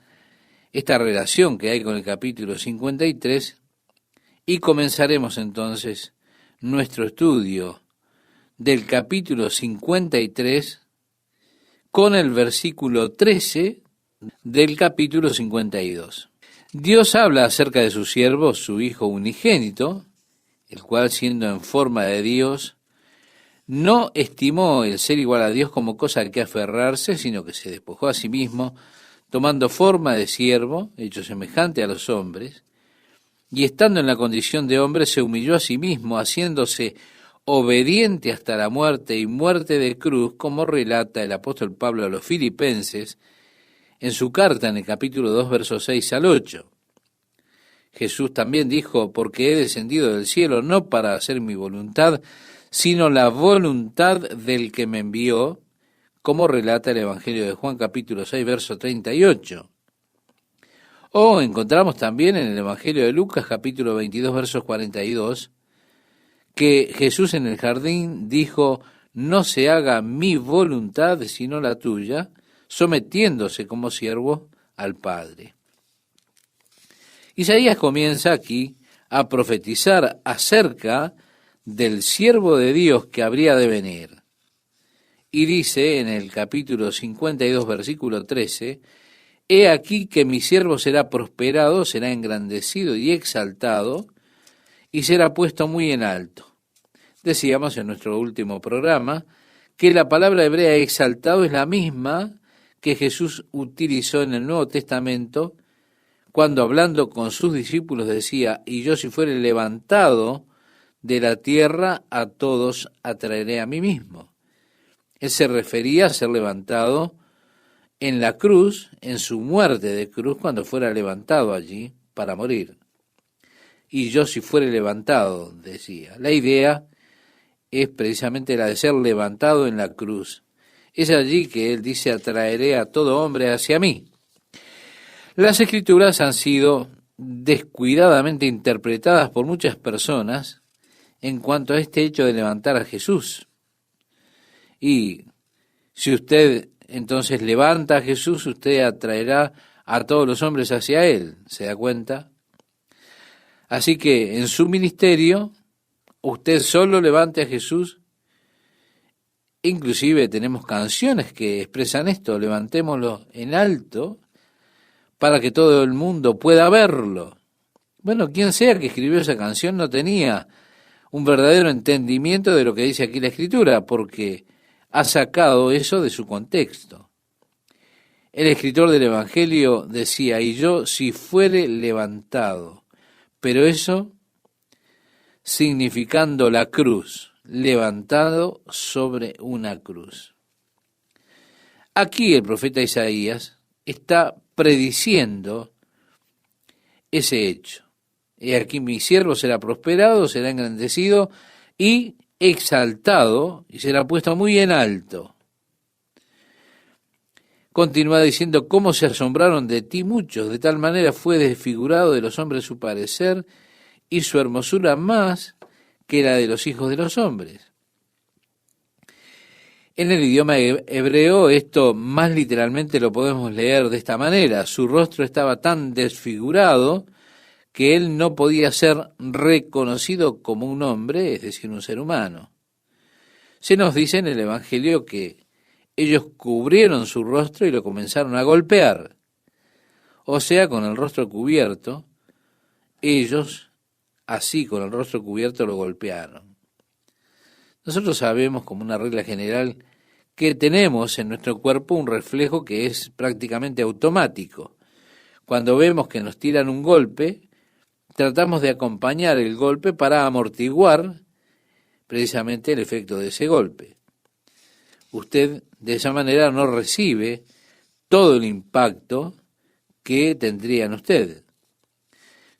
A: esta relación que hay con el capítulo 53 y comenzaremos entonces nuestro estudio del capítulo 53 con el versículo 13 del capítulo 52. Dios habla acerca de su siervo, su Hijo unigénito, el cual, siendo en forma de Dios, no estimó el ser igual a Dios como cosa a que aferrarse, sino que se despojó a sí mismo, tomando forma de siervo, hecho semejante a los hombres, y estando en la condición de hombre, se humilló a sí mismo, haciéndose obediente hasta la muerte y muerte de cruz, como relata el apóstol Pablo a los Filipenses en su carta en el capítulo 2, versos 6 al 8. Jesús también dijo, porque he descendido del cielo no para hacer mi voluntad, sino la voluntad del que me envió, como relata el Evangelio de Juan capítulo 6, verso 38. O encontramos también en el Evangelio de Lucas capítulo 22, versos 42, que Jesús en el jardín dijo, no se haga mi voluntad sino la tuya, sometiéndose como siervo al Padre. Isaías comienza aquí a profetizar acerca del siervo de Dios que habría de venir. Y dice en el capítulo 52, versículo 13, he aquí que mi siervo será prosperado, será engrandecido y exaltado, y será puesto muy en alto. Decíamos en nuestro último programa que la palabra hebrea exaltado es la misma que Jesús utilizó en el Nuevo Testamento cuando hablando con sus discípulos decía, y yo si fuere levantado de la tierra, a todos atraeré a mí mismo. Él se refería a ser levantado en la cruz, en su muerte de cruz, cuando fuera levantado allí para morir. Y yo si fuere levantado, decía. La idea es precisamente la de ser levantado en la cruz. Es allí que él dice, atraeré a todo hombre hacia mí. Las Escrituras han sido descuidadamente interpretadas por muchas personas en cuanto a este hecho de levantar a Jesús. Y si usted entonces levanta a Jesús, usted atraerá a todos los hombres hacia él, ¿se da cuenta? Así que en su ministerio, usted solo levante a Jesús. Inclusive tenemos canciones que expresan esto, levantémoslo en alto para que todo el mundo pueda verlo. Bueno, quien sea que escribió esa canción no tenía un verdadero entendimiento de lo que dice aquí la Escritura, porque ha sacado eso de su contexto. El escritor del Evangelio decía, y yo si fuere levantado, pero eso significando la cruz, levantado sobre una cruz. Aquí el profeta Isaías está prediciendo ese hecho. He aquí mi siervo será prosperado, será engrandecido y exaltado, y será puesto muy en alto. Continúa diciendo, cómo se asombraron de ti muchos, de tal manera fue desfigurado de los hombres su parecer, y su hermosura más que la de los hijos de los hombres. En el idioma hebreo esto más literalmente lo podemos leer de esta manera. Su rostro estaba tan desfigurado que él no podía ser reconocido como un hombre, es decir, un ser humano. Se nos dice en el Evangelio que ellos cubrieron su rostro y lo comenzaron a golpear. O sea, con el rostro cubierto, ellos así con el rostro cubierto lo golpearon. Nosotros sabemos como una regla general que tenemos en nuestro cuerpo un reflejo que es prácticamente automático. Cuando vemos que nos tiran un golpe, tratamos de acompañar el golpe para amortiguar precisamente el efecto de ese golpe. Usted de esa manera no recibe todo el impacto que tendría en usted.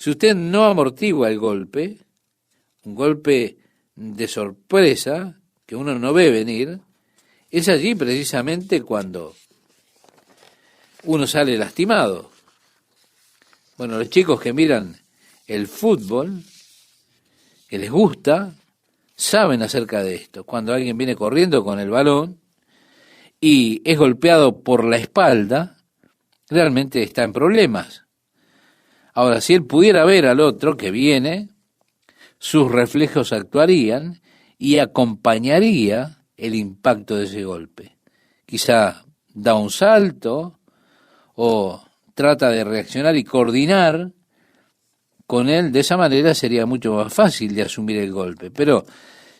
A: Si usted no amortigua el golpe, un golpe de sorpresa que uno no ve venir, es allí precisamente cuando uno sale lastimado. Bueno, los chicos que miran el fútbol, que les gusta, saben acerca de esto. Cuando alguien viene corriendo con el balón y es golpeado por la espalda, realmente está en problemas. Ahora, si él pudiera ver al otro que viene, sus reflejos actuarían y acompañaría el impacto de ese golpe. Quizá da un salto o trata de reaccionar y coordinar con él, de esa manera sería mucho más fácil de asumir el golpe. Pero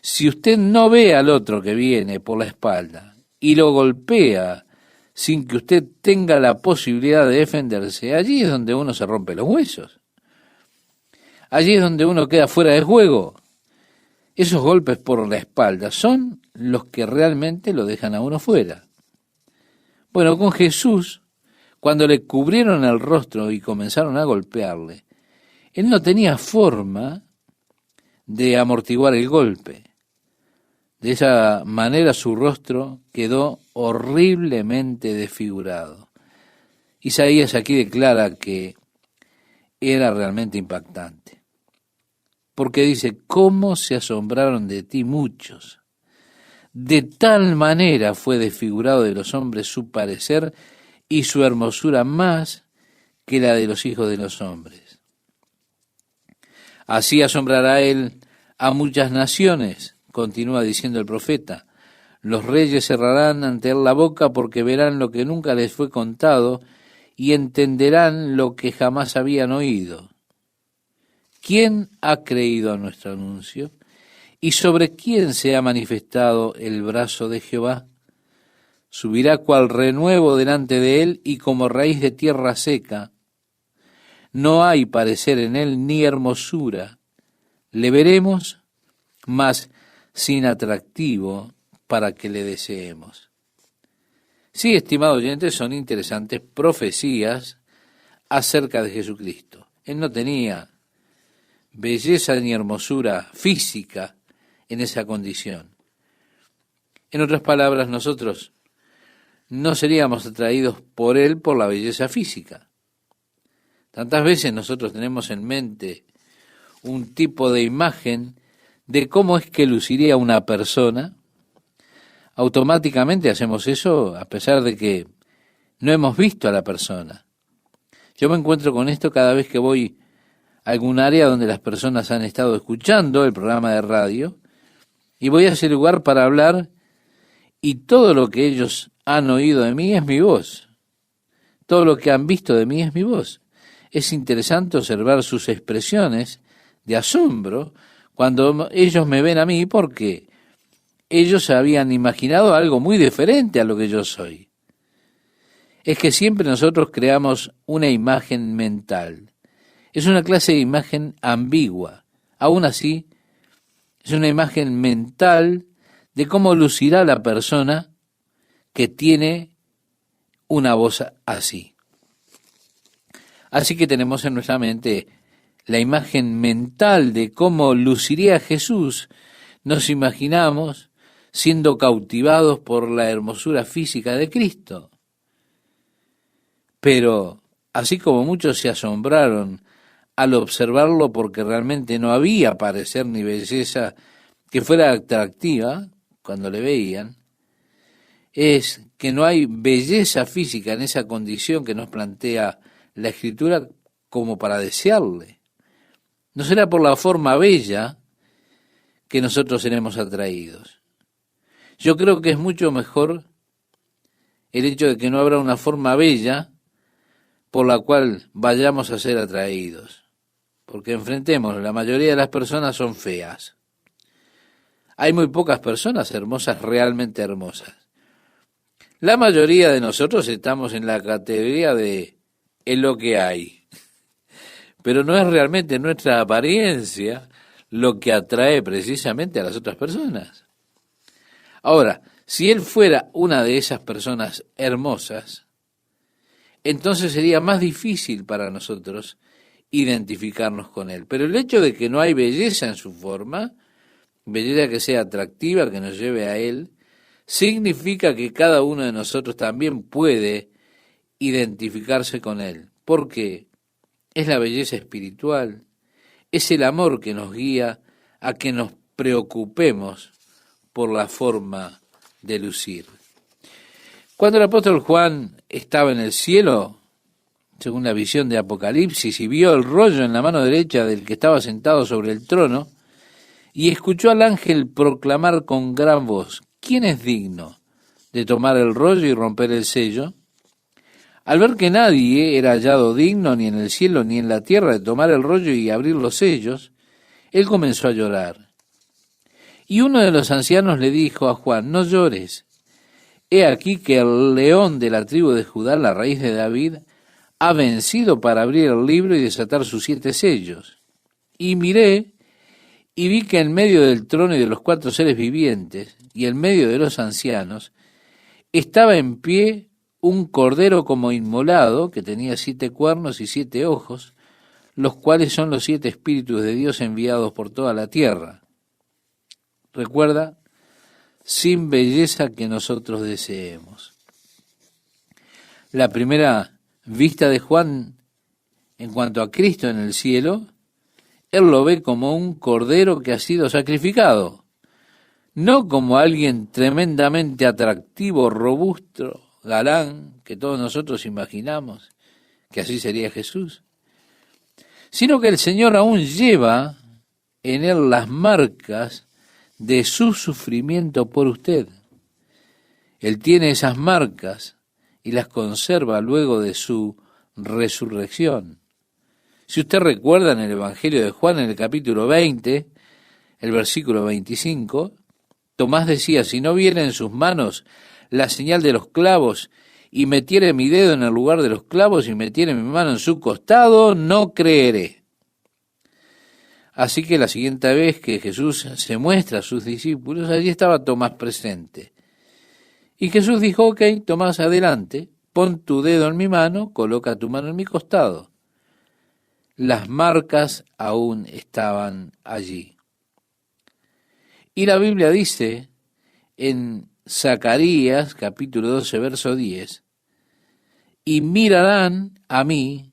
A: si usted no ve al otro que viene por la espalda y lo golpea sin que usted tenga la posibilidad de defenderse, allí es donde uno se rompe los huesos. Allí es donde uno queda fuera de juego. Esos golpes por la espalda son los que realmente lo dejan a uno fuera. Bueno, con Jesús, cuando le cubrieron el rostro y comenzaron a golpearle, él no tenía forma de amortiguar el golpe. De esa manera su rostro quedó horriblemente desfigurado. Isaías aquí declara que era realmente impactante. Porque dice, ¿cómo se asombraron de ti muchos? De tal manera fue desfigurado de los hombres su parecer y su hermosura más que la de los hijos de los hombres. Así asombrará él a muchas naciones, continúa diciendo el profeta. Los reyes cerrarán ante él la boca porque verán lo que nunca les fue contado y entenderán lo que jamás habían oído. ¿Quién ha creído a nuestro anuncio? ¿Y sobre quién se ha manifestado el brazo de Jehová? Subirá cual renuevo delante de él y como raíz de tierra seca. No hay parecer en él ni hermosura. Le veremos, mas sin atractivo para que le deseemos. Sí, estimados oyentes, son interesantes profecías acerca de Jesucristo. Él no tenía belleza ni hermosura física en esa condición. En otras palabras, nosotros no seríamos atraídos por él por la belleza física. Tantas veces nosotros tenemos en mente un tipo de imagen de cómo es que luciría una persona. Automáticamente hacemos eso a pesar de que no hemos visto a la persona. Yo me encuentro con esto cada vez que voy a algún área donde las personas han estado escuchando el programa de radio y voy a ese lugar para hablar y todo lo que ellos han oído de mí es mi voz. Todo lo que han visto de mí es mi voz. Es interesante observar sus expresiones de asombro cuando ellos me ven a mí porque ellos habían imaginado algo muy diferente a lo que yo soy. Es que siempre nosotros creamos una imagen mental. Es una clase de imagen ambigua. Aún así, es una imagen mental de cómo lucirá la persona que tiene una voz así. Así que tenemos en nuestra mente la imagen mental de cómo luciría Jesús. Nos imaginamos siendo cautivados por la hermosura física de Cristo. Pero, así como muchos se asombraron al observarlo porque realmente no había parecer ni belleza que fuera atractiva cuando le veían, es que no hay belleza física en esa condición que nos plantea la Escritura como para desearle. No será por la forma bella que nosotros seremos atraídos. Yo creo que es mucho mejor el hecho de que no habrá una forma bella por la cual vayamos a ser atraídos. Porque enfrentemos, la mayoría de las personas son feas. Hay muy pocas personas hermosas, realmente hermosas. La mayoría de nosotros estamos en la categoría de es lo que hay. Pero no es realmente nuestra apariencia lo que atrae precisamente a las otras personas. Ahora, si él fuera una de esas personas hermosas, entonces sería más difícil para nosotros identificarnos con él. Pero el hecho de que no hay belleza en su forma, belleza que sea atractiva, que nos lleve a él, significa que cada uno de nosotros también puede identificarse con él, porque es la belleza espiritual, es el amor que nos guía a que nos preocupemos por la forma de lucir. Cuando el apóstol Juan estaba en el cielo, según la visión de Apocalipsis, y vio el rollo en la mano derecha del que estaba sentado sobre el trono, y escuchó al ángel proclamar con gran voz, ¿quién es digno de tomar el rollo y romper el sello? Al ver que nadie era hallado digno ni en el cielo ni en la tierra de tomar el rollo y abrir los sellos, él comenzó a llorar. Y uno de los ancianos le dijo a Juan: no llores. He aquí que el león de la tribu de Judá, la raíz de David, ha vencido para abrir el libro y desatar sus 7 sellos. Y miré y vi que en medio del trono y de los 4 seres vivientes y en medio de los ancianos estaba en pie un cordero como inmolado, que tenía 7 cuernos y 7 ojos, los cuales son los 7 espíritus de Dios enviados por toda la tierra. Recuerda, sin belleza que nosotros deseemos. La primera vista de Juan en cuanto a Cristo en el cielo, él lo ve como un cordero que ha sido sacrificado, no como alguien tremendamente atractivo, robusto, galán, que todos nosotros imaginamos que así sería Jesús, sino que el Señor aún lleva en él las marcas de su sufrimiento por usted. Él tiene esas marcas y las conserva luego de su resurrección. Si usted recuerda en el Evangelio de Juan, en el capítulo 20, el versículo 25, Tomás decía: si no viera en sus manos la señal de los clavos, y metiere mi dedo en el lugar de los clavos, y metiere mi mano en su costado, no creeré. Así que la siguiente vez que Jesús se muestra a sus discípulos, allí estaba Tomás presente. Y Jesús dijo: ok, Tomás, adelante, pon tu dedo en mi mano, coloca tu mano en mi costado. Las marcas aún estaban allí. Y la Biblia dice en Zacarías, capítulo 12, verso 10, y mirarán a mí,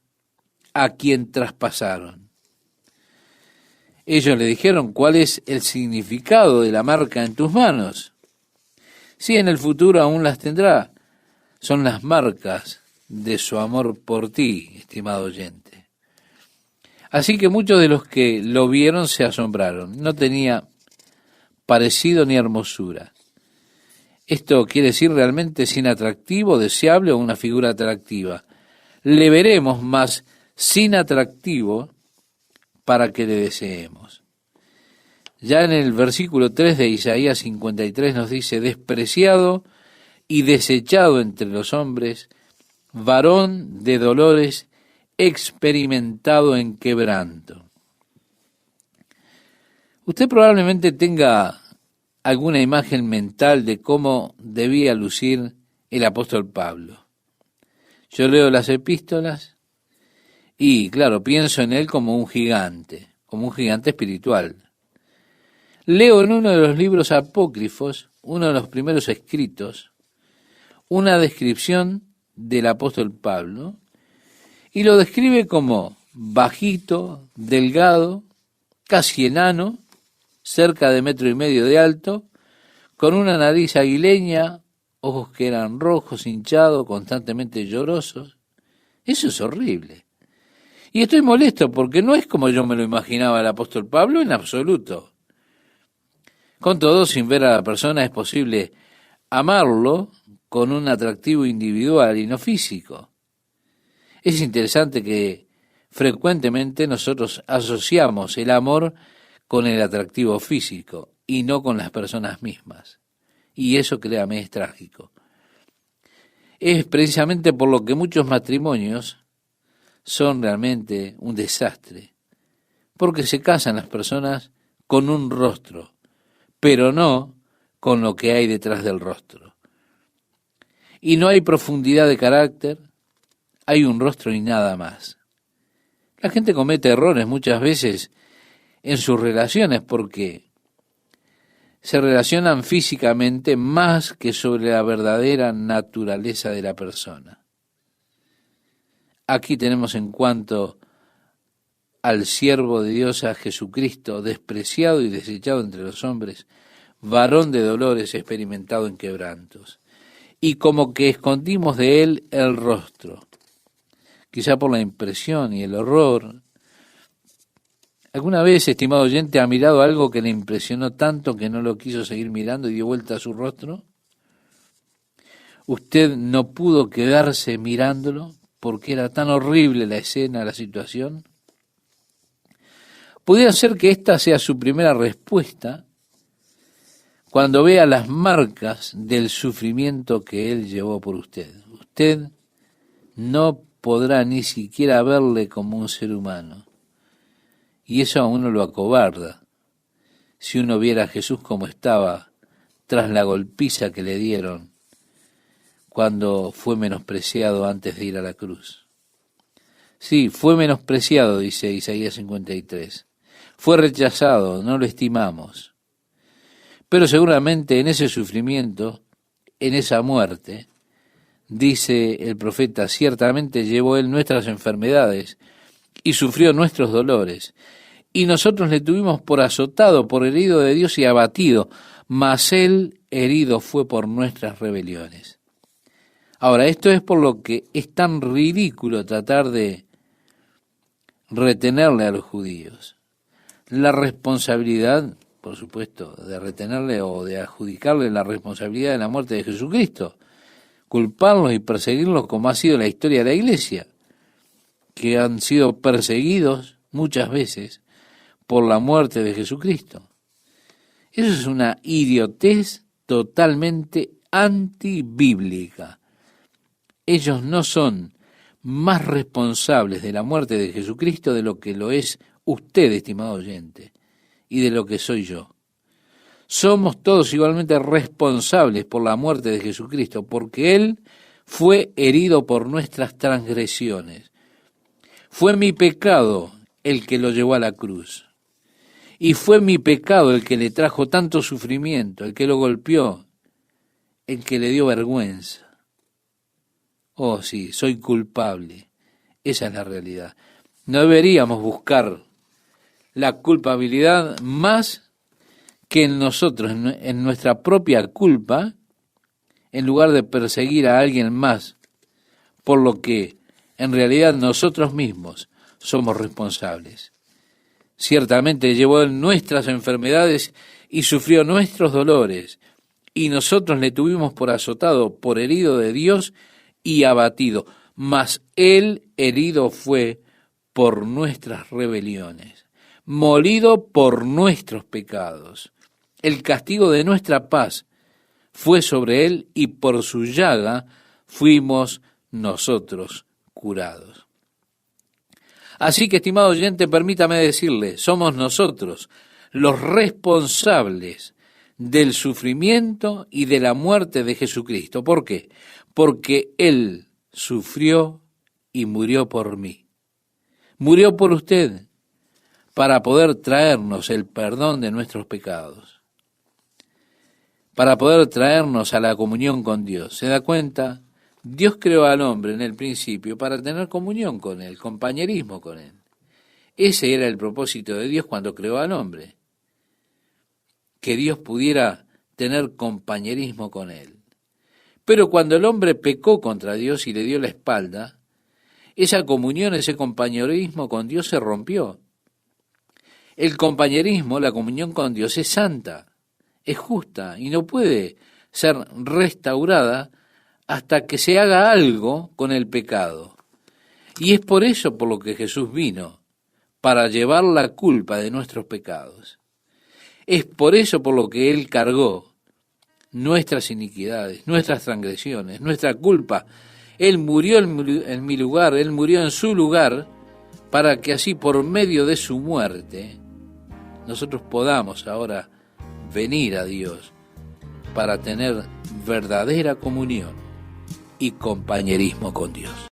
A: a quien traspasaron. Ellos le dijeron: ¿cuál es el significado de la marca en tus manos? Sí, en el futuro aún las tendrá. Son las marcas de su amor por ti, estimado oyente. Así que muchos de los que lo vieron se asombraron. No tenía parecido ni hermosura. Esto quiere decir realmente sin atractivo, deseable o una figura atractiva. Le veremos más sin atractivo para que le deseemos. Ya en el versículo 3 de Isaías 53 nos dice: despreciado y desechado entre los hombres, varón de dolores, experimentado en quebranto. Usted probablemente tenga alguna imagen mental de cómo debía lucir el apóstol Pablo. Yo leo las epístolas y, claro, pienso en él como un gigante espiritual. Leo en uno de los libros apócrifos, uno de los primeros escritos, una descripción del apóstol Pablo, y lo describe como bajito, delgado, casi enano, cerca de 1,5 metros de alto, con una nariz aguileña, ojos que eran rojos, hinchados, constantemente llorosos. Eso es horrible. Y estoy molesto porque no es como yo me lo imaginaba el apóstol Pablo en absoluto. Con todo, sin ver a la persona es posible amarlo con un atractivo individual y no físico. Es interesante que frecuentemente nosotros asociamos el amor con el atractivo físico y no con las personas mismas. Y eso, créame, es trágico. Es precisamente por lo que muchos matrimonios son realmente un desastre, porque se casan las personas con un rostro, pero no con lo que hay detrás del rostro. Y no hay profundidad de carácter, hay un rostro y nada más. La gente comete errores muchas veces en sus relaciones porque se relacionan físicamente más que sobre la verdadera naturaleza de la persona. Aquí tenemos en cuanto al siervo de Dios, a Jesucristo, despreciado y desechado entre los hombres, varón de dolores, experimentado en quebrantos. Y como que escondimos de él el rostro, quizá por la impresión y el horror. ¿Alguna vez, estimado oyente, ha mirado algo que le impresionó tanto que no lo quiso seguir mirando y dio vuelta a su rostro? Usted no pudo quedarse mirándolo porque era tan horrible la escena, la situación. Pudiera ser que esta sea su primera respuesta cuando vea las marcas del sufrimiento que Él llevó por usted. Usted no podrá ni siquiera verle como un ser humano. Y eso a uno lo acobarda. Si uno viera a Jesús como estaba tras la golpiza que le dieron cuando fue menospreciado antes de ir a la cruz. Sí, fue menospreciado, dice Isaías 53. Fue rechazado, no lo estimamos. Pero seguramente en ese sufrimiento, en esa muerte, dice el profeta, ciertamente llevó Él nuestras enfermedades y sufrió nuestros dolores. Y nosotros le tuvimos por azotado, por herido de Dios y abatido, mas Él herido fue por nuestras rebeliones. Ahora, esto es por lo que es tan ridículo tratar de retenerle a los judíos. La responsabilidad, por supuesto, de retenerle o de adjudicarle la responsabilidad de la muerte de Jesucristo, culparlos y perseguirlos como ha sido la historia de la Iglesia, que han sido perseguidos muchas veces por la muerte de Jesucristo. Eso es una idiotez totalmente antibíblica. Ellos no son más responsables de la muerte de Jesucristo de lo que lo es usted, estimado oyente, y de lo que soy yo. Somos todos igualmente responsables por la muerte de Jesucristo, porque Él fue herido por nuestras transgresiones. Fue mi pecado el que lo llevó a la cruz. Y fue mi pecado el que le trajo tanto sufrimiento, el que lo golpeó, el que le dio vergüenza. Oh, sí, soy culpable. Esa es la realidad. No deberíamos buscar la culpabilidad más que en nosotros, en nuestra propia culpa, en lugar de perseguir a alguien más, por lo que en realidad nosotros mismos somos responsables. Ciertamente llevó Él nuestras enfermedades y sufrió nuestros dolores, y nosotros le tuvimos por azotado, por herido de Dios y abatido, mas Él herido fue por nuestras rebeliones, molido por nuestros pecados. El castigo de nuestra paz fue sobre Él, y por su llaga fuimos nosotros curados. Así que, estimado oyente, permítame decirle, somos nosotros los responsables del sufrimiento y de la muerte de Jesucristo. ¿Por qué? Porque Él sufrió y murió por mí. Murió por usted para poder traernos el perdón de nuestros pecados, para poder traernos a la comunión con Dios. ¿Se da cuenta? Dios creó al hombre en el principio para tener comunión con Él, compañerismo con Él. Ese era el propósito de Dios cuando creó al hombre, que Dios pudiera tener compañerismo con Él. Pero cuando el hombre pecó contra Dios y le dio la espalda, esa comunión, ese compañerismo con Dios se rompió. El compañerismo, la comunión con Dios es santa, es justa y no puede ser restaurada hasta que se haga algo con el pecado. Y es por eso por lo que Jesús vino, para llevar la culpa de nuestros pecados. Es por eso por lo que Él cargó nuestras iniquidades, nuestras transgresiones, nuestra culpa. Él murió en mi lugar, Él murió en su lugar, para que así por medio de su muerte nosotros podamos ahora venir a Dios para tener verdadera comunión y compañerismo con Dios.